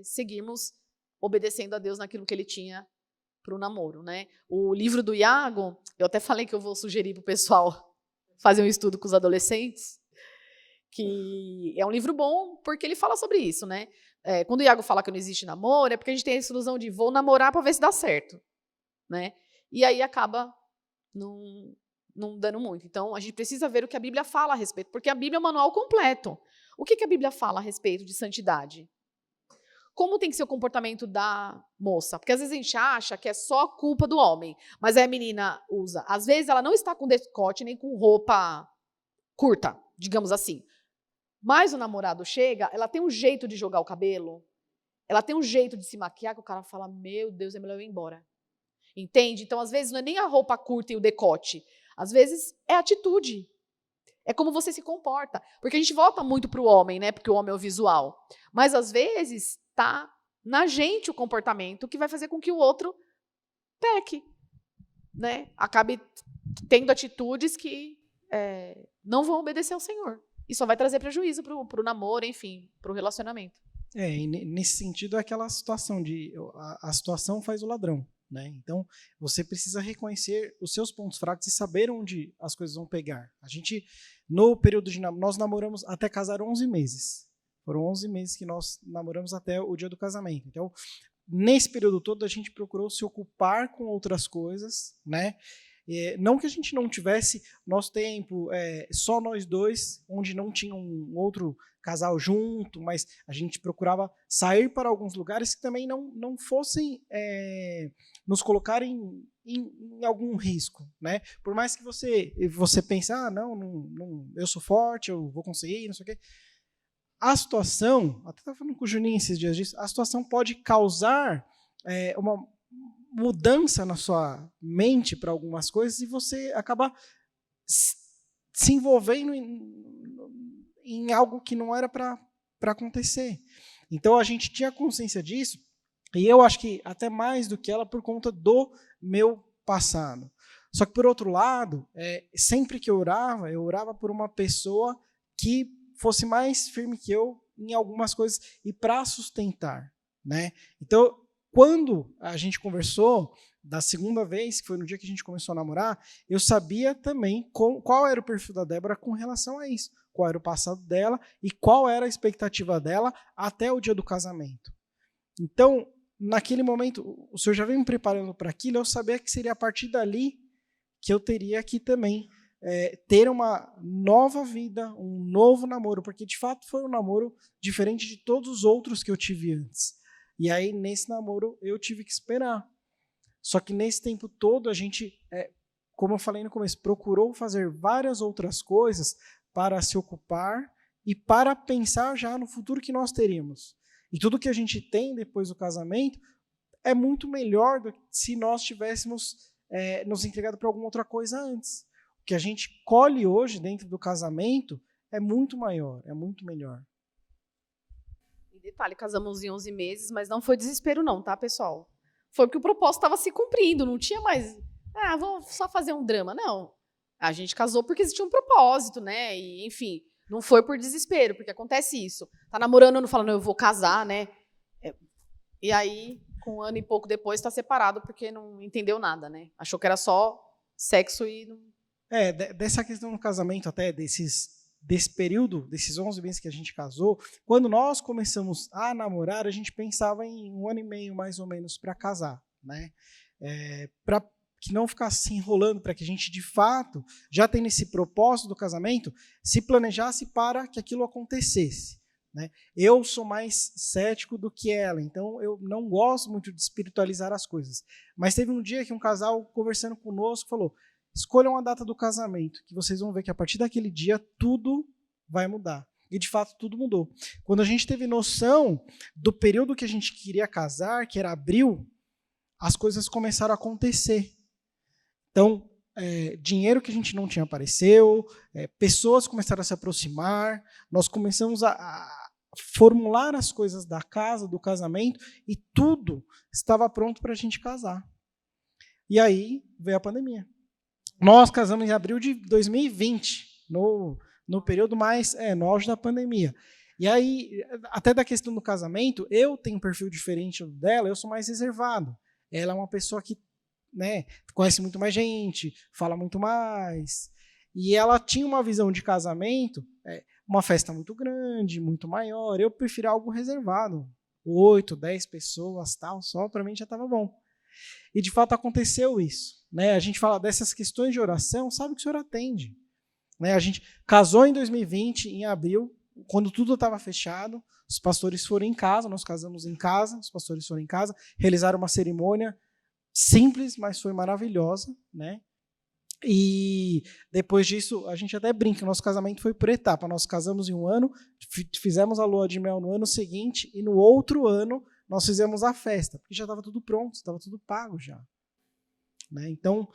seguirmos obedecendo a Deus naquilo que Ele tinha para o namoro, né? O livro do Iago, eu até falei que eu vou sugerir para o pessoal fazer um estudo com os adolescentes, que é um livro bom porque ele fala sobre isso, né? Quando o Iago fala que não existe namoro, é porque a gente tem essa ilusão de vou namorar para ver se dá certo, né? E aí acaba não dando muito. Então, a gente precisa ver o que a Bíblia fala a respeito, porque a Bíblia é um manual completo. O que a Bíblia fala a respeito de santidade? Como tem que ser o comportamento da moça? Porque às vezes a gente acha que é só culpa do homem, mas aí a menina usa. Às vezes ela não está com decote nem com roupa curta, digamos assim. Mas o namorado chega, ela tem um jeito de jogar o cabelo, ela tem um jeito de se maquiar que o cara fala, meu Deus, é melhor eu ir embora. Entende? Então, às vezes, não é nem a roupa curta e o decote. Às vezes, é a atitude. É como você se comporta. Porque a gente volta muito para o homem, né? Porque o homem é o visual. Mas, às vezes, está na gente o comportamento que vai fazer com que o outro peque. Né? Acabe tendo atitudes que não vão obedecer ao Senhor. E só vai trazer prejuízo para o namoro, enfim, para o relacionamento. E nesse sentido é aquela situação de a situação faz o ladrão. Né? Então, você precisa reconhecer os seus pontos fracos e saber onde as coisas vão pegar. A gente, no período de namoro, nós namoramos até casar 11 meses. Foram 11 meses que nós namoramos até o dia do casamento. Então, nesse período todo, a gente procurou se ocupar com outras coisas, né? Não que a gente não tivesse nosso tempo, só nós dois, onde não tinha um outro casal junto, mas a gente procurava sair para alguns lugares que também não fossem nos colocar em algum risco, né? Por mais que você pense, não, eu sou forte, eu vou conseguir, não sei o quê. a situação, até estava falando com o Juninho esses dias disso, a situação pode causar uma mudança na sua mente para algumas coisas e você acaba se envolvendo em algo que não era para acontecer. Então, a gente tinha consciência disso, e eu acho que até mais do que ela por conta do meu passado. Só que, por outro lado, sempre que eu orava por uma pessoa que fosse mais firme que eu em algumas coisas e para sustentar, né? Então, quando a gente conversou da segunda vez, que foi no dia que a gente começou a namorar, eu sabia também qual era o perfil da Débora com relação a isso, qual era o passado dela e qual era a expectativa dela até o dia do casamento. Então, naquele momento, o Senhor já veio me preparando para aquilo, eu sabia que seria a partir dali que eu teria que também ter uma nova vida, um novo namoro, porque de fato foi um namoro diferente de todos os outros que eu tive antes. E aí, nesse namoro, eu tive que esperar. Só que nesse tempo todo, a gente, como eu falei no começo, procurou fazer várias outras coisas para se ocupar e para pensar já no futuro que nós teríamos. E tudo que a gente tem depois do casamento é muito melhor do que se nós tivéssemos nos entregado para alguma outra coisa antes. O que a gente colhe hoje dentro do casamento é muito maior, é muito melhor. E detalhe, casamos em 11 meses, mas não foi desespero não, tá, pessoal? Foi porque o propósito estava se cumprindo, não tinha mais, vou só fazer um drama, não. A gente casou porque existia um propósito, né? E, enfim, não foi por desespero, porque acontece isso. Tá namorando, não fala, não, eu vou casar, né? E aí, com um ano e pouco depois, tá separado porque não entendeu nada, né? Achou que era só sexo e não... Dessa questão do casamento até, desse período, desses 11 meses que a gente casou, quando nós começamos a namorar, a gente pensava em 1 ano e meio, mais ou menos, para casar, né? Para que não ficasse se enrolando, para que a gente, de fato, já tendo esse propósito do casamento, se planejasse para que aquilo acontecesse, né? Eu sou mais cético do que ela, então eu não gosto muito de espiritualizar as coisas. Mas teve um dia que um casal, conversando conosco, falou: escolham a data do casamento, que vocês vão ver que a partir daquele dia tudo vai mudar. E, de fato, tudo mudou. Quando a gente teve noção do período que a gente queria casar, que era abril, as coisas começaram a acontecer. Então, dinheiro que a gente não tinha apareceu, pessoas começaram a se aproximar, nós começamos a formular as coisas da casa, do casamento, e tudo estava pronto para a gente casar. E aí veio a pandemia. Nós casamos em abril de 2020, no período mais, no auge da pandemia. E aí, até da questão do casamento, eu tenho um perfil diferente dela, eu sou mais reservado. Ela é uma pessoa que, né, conhece muito mais gente, fala muito mais. E ela tinha uma visão de casamento, uma festa muito grande, muito maior. Eu prefiro algo reservado, 8, 10 pessoas, tal, só para mim já estava bom. E, de fato, aconteceu isso. Né? A gente fala dessas questões de oração, sabe que o Senhor atende. Né? A gente casou em 2020, em abril, quando tudo estava fechado, os pastores foram em casa, nós casamos em casa, os pastores foram em casa, realizaram uma cerimônia simples, mas foi maravilhosa. Né? E depois disso, a gente até brinca, nosso casamento foi por etapa. Nós casamos em um ano, fizemos a lua de mel no ano seguinte, e no outro ano nós fizemos a festa, porque já estava tudo pronto, estava tudo pago já. Né? Então,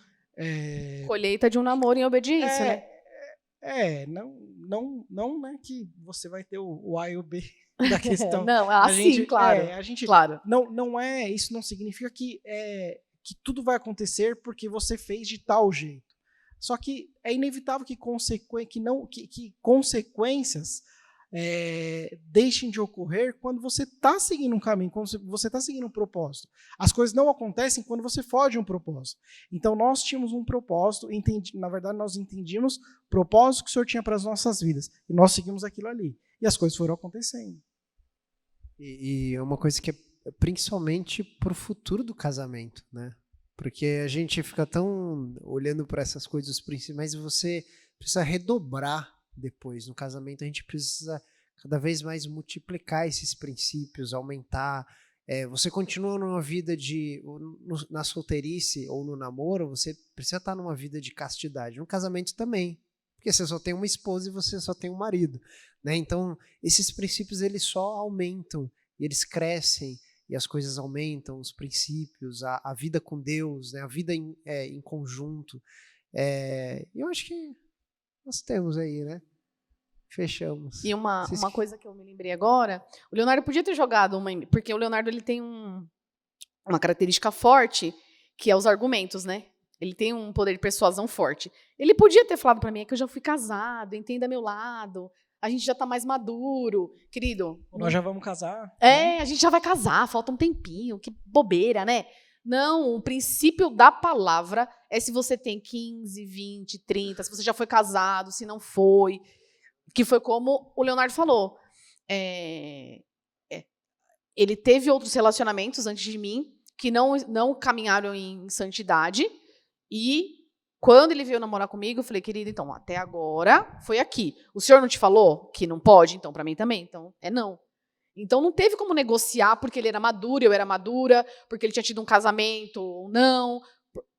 colheita de um namoro em obediência, né? Não, né, que você vai ter o A e o B da questão. Não, assim, claro. Claro. Não isso não significa que tudo vai acontecer porque você fez de tal jeito. Só que é inevitável que consequências deixem de ocorrer quando você está seguindo um caminho, quando você está seguindo um propósito. As coisas não acontecem quando você foge de um propósito. Então, nós tínhamos um propósito, na verdade, nós entendíamos o propósito que o Senhor tinha para as nossas vidas, e nós seguimos aquilo ali. E as coisas foram acontecendo. E é uma coisa que é principalmente para o futuro do casamento, né? Porque a gente fica tão olhando para essas coisas principais, mas você precisa redobrar depois. No casamento a gente precisa cada vez mais multiplicar esses princípios, aumentar. Você continua numa vida na solteirice ou no namoro, você precisa estar numa vida de castidade. No casamento também. porque você só tem uma esposa e você só tem um marido, né? Então, esses princípios eles só aumentam, e eles crescem, e as coisas aumentam, os princípios, a vida com Deus, né? A vida em conjunto. Eu acho que nós temos aí, né? Fechamos. E uma coisa que eu me lembrei agora, o Leonardo podia ter jogado porque o Leonardo ele tem uma característica forte, que é os argumentos, né? Ele tem um poder de persuasão forte. Ele podia ter falado para mim que eu já fui casado, entenda meu lado, a gente já tá mais maduro, querido. Nós já vamos casar. A gente já vai casar, falta um tempinho, que bobeira, né? Não, o princípio da palavra é se você tem 15, 20, 30, se você já foi casado, se não foi, que foi como o Leonardo falou. Ele teve outros relacionamentos antes de mim que não caminharam em santidade, e quando ele veio namorar comigo, eu falei, querido, então, até agora foi aqui. O senhor não te falou que não pode? Então, para mim também. Então, não. Então, não teve como negociar porque ele era maduro, eu era madura, porque ele tinha tido um casamento ou não.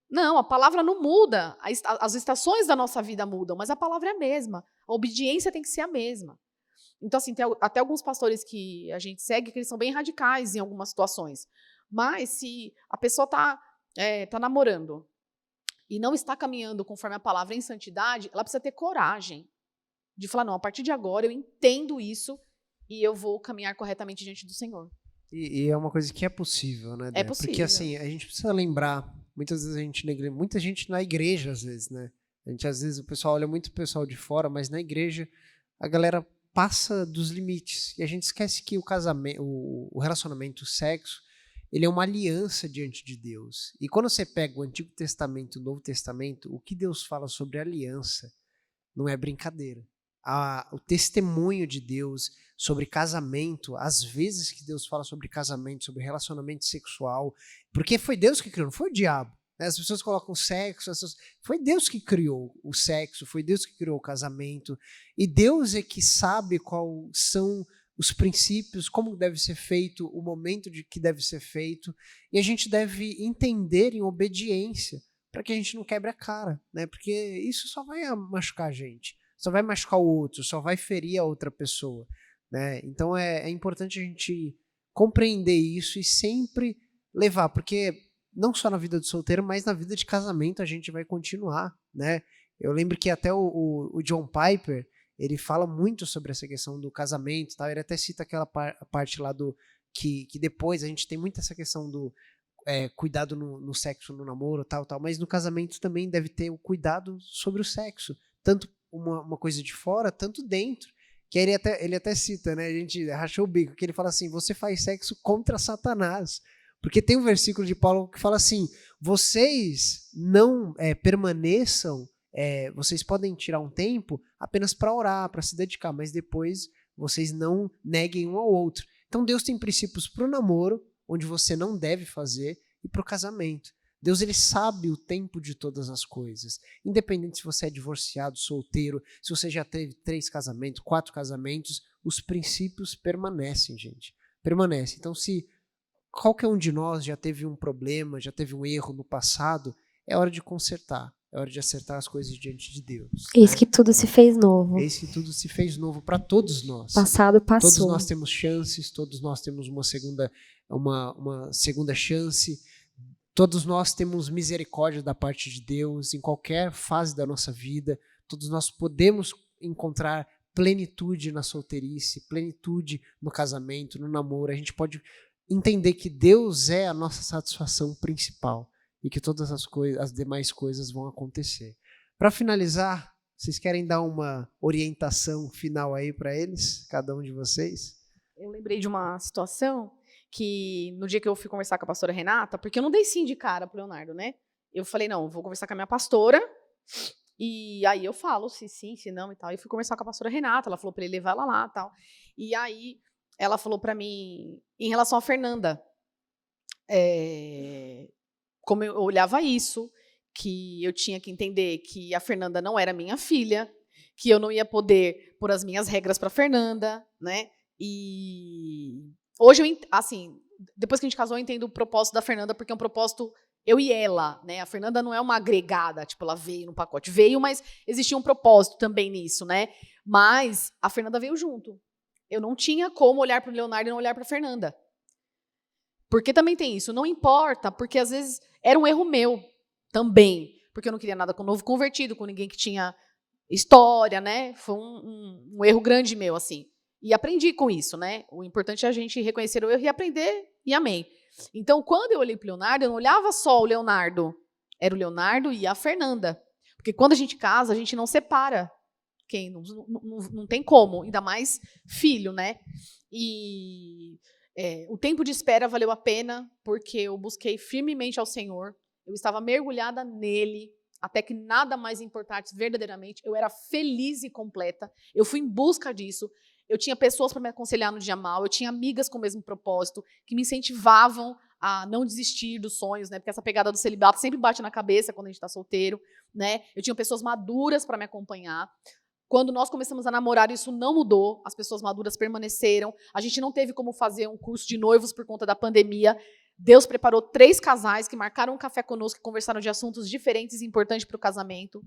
Não, a palavra não muda. As estações da nossa vida mudam, mas a palavra é a mesma. A obediência tem que ser a mesma. Então, assim, tem até alguns pastores que a gente segue que eles são bem radicais em algumas situações. Mas se a pessoa tá namorando e não está caminhando conforme a palavra em santidade, ela precisa ter coragem de falar, não, a partir de agora eu entendo isso e eu vou caminhar corretamente diante do Senhor. E é uma coisa que é possível, né, Dé? É possível. Porque assim, a gente precisa lembrar, muitas vezes muita gente na igreja, às vezes, né? Às vezes o pessoal olha muito o pessoal de fora, mas na igreja a galera passa dos limites. E a gente esquece que o casamento, o relacionamento, o sexo, ele é uma aliança diante de Deus. E quando você pega o Antigo Testamento e o Novo Testamento, o que Deus fala sobre aliança não é brincadeira. O testemunho de Deus sobre casamento, às vezes que Deus fala sobre casamento, sobre relacionamento sexual, porque foi Deus que criou, não foi o diabo. As pessoas colocam sexo, foi Deus que criou o sexo, foi Deus que criou o casamento, e Deus é que sabe quais são os princípios, como deve ser feito, o momento de que deve ser feito, e a gente deve entender em obediência, para que a gente não quebre a cara, né? Porque isso só vai machucar a gente, só vai machucar o outro, só vai ferir a outra pessoa, né? Então é importante a gente compreender isso e sempre levar, porque não só na vida de solteiro, mas na vida de casamento a gente vai continuar, né? Eu lembro que até o John Piper, ele fala muito sobre essa questão do casamento, tá? Ele até cita aquela parte lá do que depois a gente tem muito essa questão do cuidado no sexo, no namoro, tal, mas no casamento também deve ter o cuidado sobre o sexo, tanto uma coisa de fora, tanto dentro. Que ele até cita, né? A gente rachou o bico, que ele fala assim, você faz sexo contra Satanás. Porque tem um versículo de Paulo que fala assim, vocês não permaneçam, vocês podem tirar um tempo apenas para orar, para se dedicar, mas depois vocês não neguem um ao outro. Então Deus tem princípios para o namoro, onde você não deve fazer, e para o casamento. Deus ele sabe o tempo de todas as coisas. Independente se você é divorciado, solteiro, se você já teve 3 casamentos, 4 casamentos, os princípios permanecem, gente. Permanecem. Então, se qualquer um de nós já teve um problema, já teve um erro no passado, é hora de consertar. É hora de acertar as coisas diante de Deus. Eis que tudo se fez novo. Eis que tudo se fez novo para todos nós. Passado passou. Todos nós temos chances, todos nós temos uma segunda chance. Todos nós temos misericórdia da parte de Deus em qualquer fase da nossa vida. Todos nós podemos encontrar plenitude na solteirice, plenitude no casamento, no namoro. A gente pode entender que Deus é a nossa satisfação principal e que todas as demais coisas vão acontecer. Para finalizar, vocês querem dar uma orientação final aí para eles, cada um de vocês? Eu lembrei de uma situação que no dia que eu fui conversar com a pastora Renata, porque eu não dei sim de cara pro Leonardo, né? Eu falei, não, vou conversar com a minha pastora, e aí eu falo se sim, se não e tal. Eu fui conversar com a pastora Renata, ela falou para ele levar ela lá e tal. E aí ela falou para mim, em relação a Fernanda, como eu olhava isso, que eu tinha que entender que a Fernanda não era minha filha, que eu não ia poder pôr as minhas regras para Fernanda, né? E hoje, assim, depois que a gente casou, eu entendo o propósito da Fernanda, porque é um propósito eu e ela, né? A Fernanda não é uma agregada, tipo, ela veio no pacote. Veio, mas existia um propósito também nisso, né? Mas a Fernanda veio junto. Eu não tinha como olhar para o Leonardo e não olhar para a Fernanda. Porque também tem isso. Não importa, porque às vezes era um erro meu também. Porque eu não queria nada com novo convertido, com ninguém que tinha história, né? Foi um erro grande meu, assim. E aprendi com isso, né? O importante é a gente reconhecer o erro e aprender, e amém. Então, quando eu olhei para o Leonardo, eu não olhava só o Leonardo. Era o Leonardo e a Fernanda. Porque quando a gente casa, a gente não separa quem. Não tem como, ainda mais filho, né? E o tempo de espera valeu a pena, porque eu busquei firmemente ao Senhor. Eu estava mergulhada nele, até que nada mais importasse verdadeiramente. Eu era feliz e completa. Eu fui em busca disso. Eu tinha pessoas para me aconselhar no dia mal, eu tinha amigas com o mesmo propósito, que me incentivavam a não desistir dos sonhos, né? Porque essa pegada do celibato sempre bate na cabeça quando a gente está solteiro, né? Eu tinha pessoas maduras para me acompanhar. Quando nós começamos a namorar, isso não mudou, as pessoas maduras permaneceram. A gente não teve como fazer um curso de noivos por conta da pandemia. Deus preparou 3 casais que marcaram um café conosco, que conversaram de assuntos diferentes e importantes para o casamento.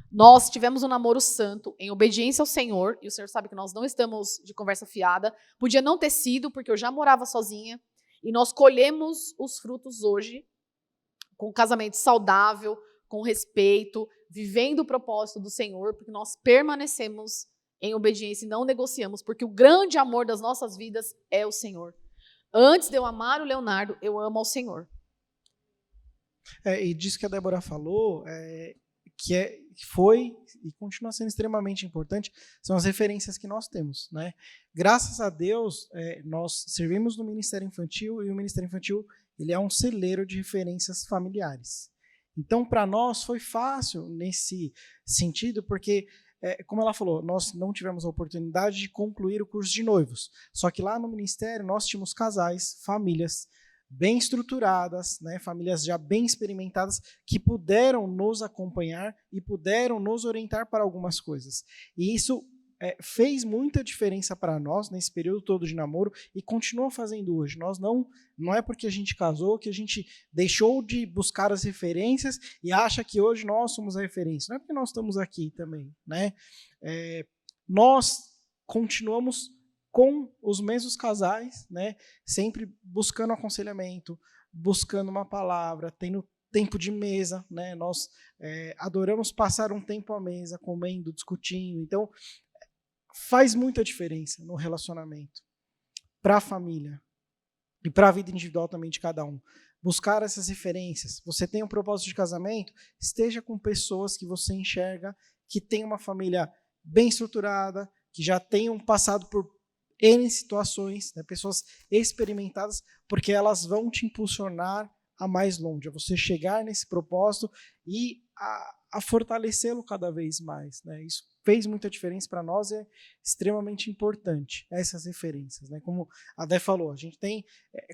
Nós tivemos um namoro santo, em obediência ao Senhor, e o Senhor sabe que nós não estamos de conversa fiada. Podia não ter sido, porque eu já morava sozinha, e nós colhemos os frutos hoje, com um casamento saudável, com respeito, vivendo o propósito do Senhor, porque nós permanecemos em obediência e não negociamos, porque o grande amor das nossas vidas é o Senhor. Antes de eu amar o Leonardo, eu amo ao Senhor. E disso que a Débora falou, que foi e continua sendo extremamente importante, são as referências que nós temos, né? Graças a Deus, nós servimos no Ministério Infantil, e o Ministério Infantil ele é um celeiro de referências familiares. Então, para nós foi fácil nesse sentido, porque, como ela falou, nós não tivemos a oportunidade de concluir o curso de noivos. Só que lá no Ministério nós tínhamos casais, famílias bem estruturadas, né, famílias já bem experimentadas, que puderam nos acompanhar e puderam nos orientar para algumas coisas. E isso fez muita diferença para nós nesse período todo de namoro e continua fazendo hoje. Nós não é porque a gente casou que a gente deixou de buscar as referências e acha que hoje nós somos a referência. Não é porque nós estamos aqui também, né? Nós continuamos com os mesmos casais, né? Sempre buscando aconselhamento, buscando uma palavra, tendo tempo de mesa, né? Nós adoramos passar um tempo à mesa, comendo, discutindo. Então, faz muita diferença no relacionamento, para a família e para a vida individual também de cada um. Buscar essas referências. Você tem um propósito de casamento, esteja com pessoas que você enxerga que tem uma família bem estruturada, que já tenham passado por N situações, né, pessoas experimentadas, porque elas vão te impulsionar a mais longe, a você chegar nesse propósito e a fortalecê-lo cada vez mais, né? Isso fez muita diferença para nós e é extremamente importante, essas referências, né? Como a Dé falou, a gente tem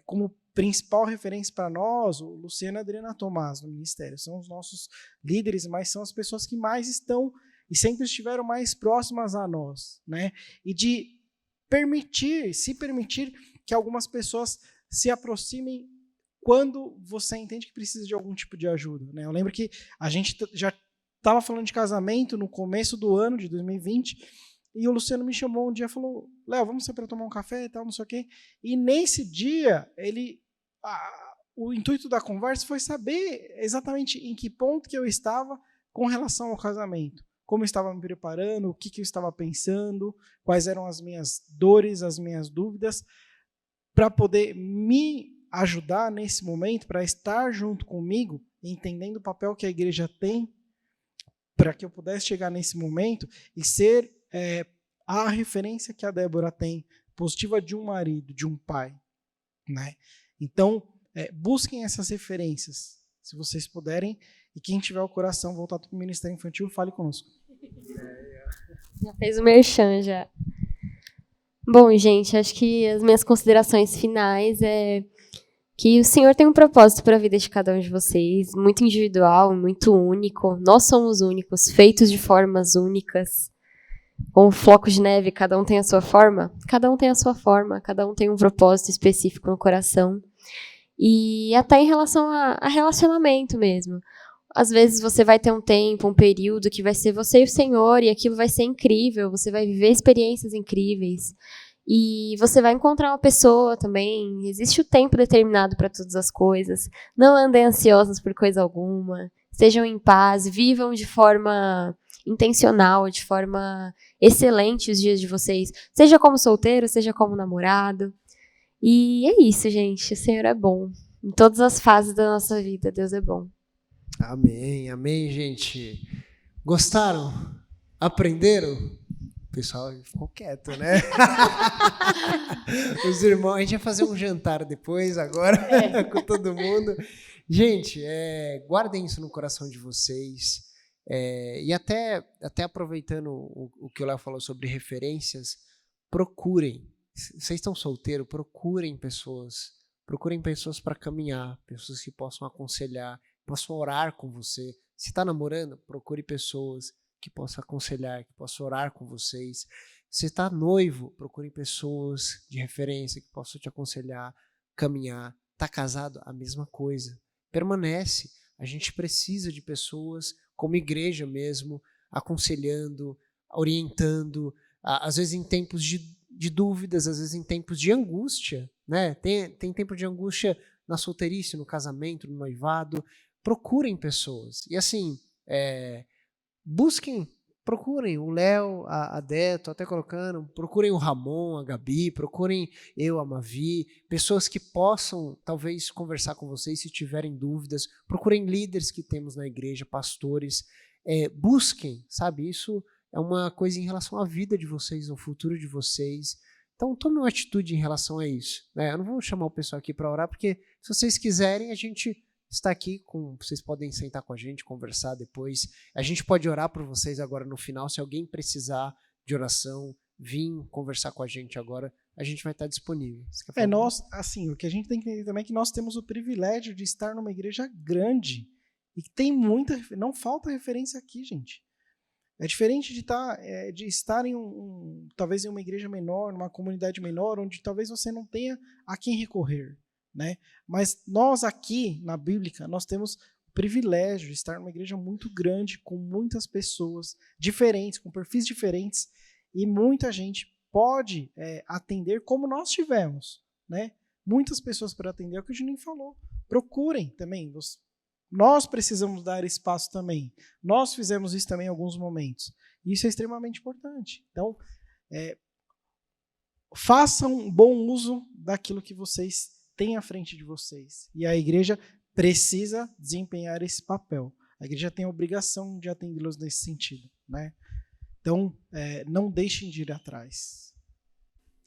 como principal referência para nós o Luciano e a Adriana Tomás no Ministério. São os nossos líderes, mas são as pessoas que mais estão e sempre estiveram mais próximas a nós, né? E de se permitir que algumas pessoas se aproximem quando você entende que precisa de algum tipo de ajuda, né? Eu lembro que a gente já estava falando de casamento no começo do ano de 2020 e o Luciano me chamou um dia e falou: Léo, vamos sair para tomar um café e tal, não sei o quê. E nesse dia, o intuito da conversa foi saber exatamente em que ponto que eu estava com relação ao casamento. Como eu estava me preparando, o que eu estava pensando, quais eram as minhas dores, as minhas dúvidas, para poder me ajudar nesse momento, para estar junto comigo, entendendo o papel que a igreja tem, para que eu pudesse chegar nesse momento e ser a referência que a Débora tem, positiva de um marido, de um pai, né? Então, busquem essas referências, se vocês puderem, e quem tiver o coração voltado para o Ministério Infantil, fale conosco. Já fez o merchan, já. Bom, gente, acho que as minhas considerações finais é que o Senhor tem um propósito para a vida de cada um de vocês, muito individual, muito único. Nós somos únicos, feitos de formas únicas. Como flocos de neve, cada um tem a sua forma. Cada um tem a sua forma, cada um tem um propósito específico no coração. E até em relação a relacionamento mesmo. Às vezes você vai ter um tempo, um período que vai ser você e o Senhor, e aquilo vai ser incrível, você vai viver experiências incríveis. E você vai encontrar uma pessoa também, existe o tempo determinado para todas as coisas. Não andem ansiosos por coisa alguma, estejam em paz, vivam de forma intencional, de forma excelente os dias de vocês, seja como solteiro, seja como namorado. E é isso, gente, o Senhor é bom. Em todas as fases da nossa vida, Deus é bom. Amém, amém, gente. Gostaram? Aprenderam? O pessoal ficou quieto, né? Os irmãos, a gente vai fazer um jantar depois, agora, com todo mundo. Gente, guardem isso no coração de vocês. E até aproveitando o que o Léo falou sobre referências, procurem. Vocês estão solteiros, procurem pessoas para caminhar, pessoas que possam aconselhar, possam orar com você. Se está namorando, procure pessoas que possam aconselhar, que possam orar com vocês. Se está noivo, procure pessoas de referência que possam te aconselhar, caminhar. Está casado, a mesma coisa. Permanece. A gente precisa de pessoas, como igreja mesmo, aconselhando, orientando, às vezes em tempos de dúvidas, às vezes em tempos de angústia, né? Tem tempo de angústia na solteirice, no casamento, no noivado. Procurem pessoas. E assim, procurem o Léo, a Dé, tô até colocando, procurem o Ramon, a Gabi, procurem eu, a Mavi, pessoas que possam talvez conversar com vocês se tiverem dúvidas. Procurem líderes que temos na igreja, pastores. Busquem, sabe? Isso é uma coisa em relação à vida de vocês, ao futuro de vocês. Então, tome uma atitude em relação a isso, né? Eu não vou chamar o pessoal aqui para orar, porque se vocês quiserem, a gente está aqui, vocês podem sentar com a gente, conversar depois. A gente pode orar por vocês agora no final. Se alguém precisar de oração, vir conversar com a gente agora, a gente vai estar disponível. Nós, assim, o que a gente tem que entender também é que nós temos o privilégio de estar numa igreja grande e que tem não falta referência aqui, gente. É diferente de estar em talvez em uma igreja menor, numa comunidade menor, onde talvez você não tenha a quem recorrer, né? Mas nós aqui na Bíblica, nós temos o privilégio de estar numa igreja muito grande, com muitas pessoas diferentes, com perfis diferentes, e muita gente pode atender como nós tivemos, né? Muitas pessoas para atender, é o que o Juninho falou. Procurem também. Nós precisamos dar espaço também. Nós fizemos isso também em alguns momentos. Isso é extremamente importante. Então, façam um bom uso daquilo que vocês têm à frente de vocês. E a igreja precisa desempenhar esse papel. A igreja tem a obrigação de atendê-los nesse sentido, né? Então, não deixem de ir atrás.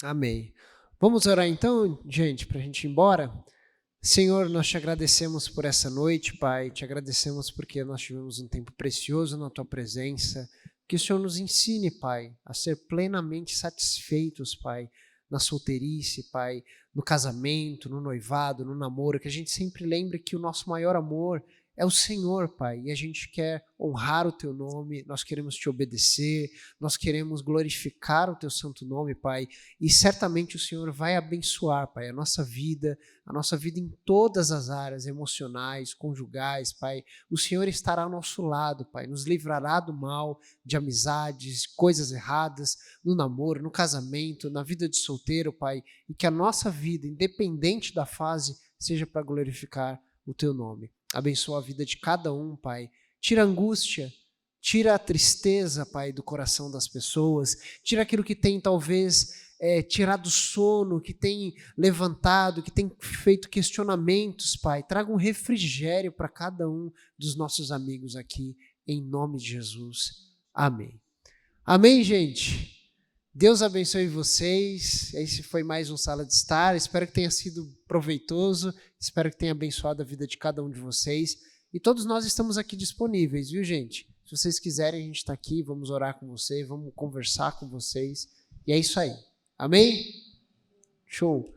Amém. Vamos orar então, gente, para a gente ir embora? Senhor, nós te agradecemos por essa noite, Pai. Te agradecemos porque nós tivemos um tempo precioso na Tua presença. Que o Senhor nos ensine, Pai, a ser plenamente satisfeitos, Pai, na solteirice, Pai, no casamento, no noivado, no namoro. Que a gente sempre lembre que o nosso maior amor é o Senhor, Pai, e a gente quer honrar o Teu nome, nós queremos Te obedecer, nós queremos glorificar o Teu santo nome, Pai, e certamente o Senhor vai abençoar, Pai, a nossa vida em todas as áreas emocionais, conjugais, Pai. O Senhor estará ao nosso lado, Pai, nos livrará do mal, de amizades, coisas erradas, no namoro, no casamento, na vida de solteiro, Pai, e que a nossa vida, independente da fase, seja para glorificar o Teu nome. Abençoa a vida de cada um, Pai. Tira a angústia, tira a tristeza, Pai, do coração das pessoas. Tira aquilo que tem, talvez, tirado o sono, que tem levantado, que tem feito questionamentos, Pai. Traga um refrigério para cada um dos nossos amigos aqui, em nome de Jesus. Amém. Amém, gente? Deus abençoe vocês. Esse foi mais um Sala de Estar. Espero que tenha sido proveitoso. Espero que tenha abençoado a vida de cada um de vocês. E todos nós estamos aqui disponíveis, viu, gente? Se vocês quiserem, a gente está aqui. Vamos orar com vocês, vamos conversar com vocês. E é isso aí. Amém? Show.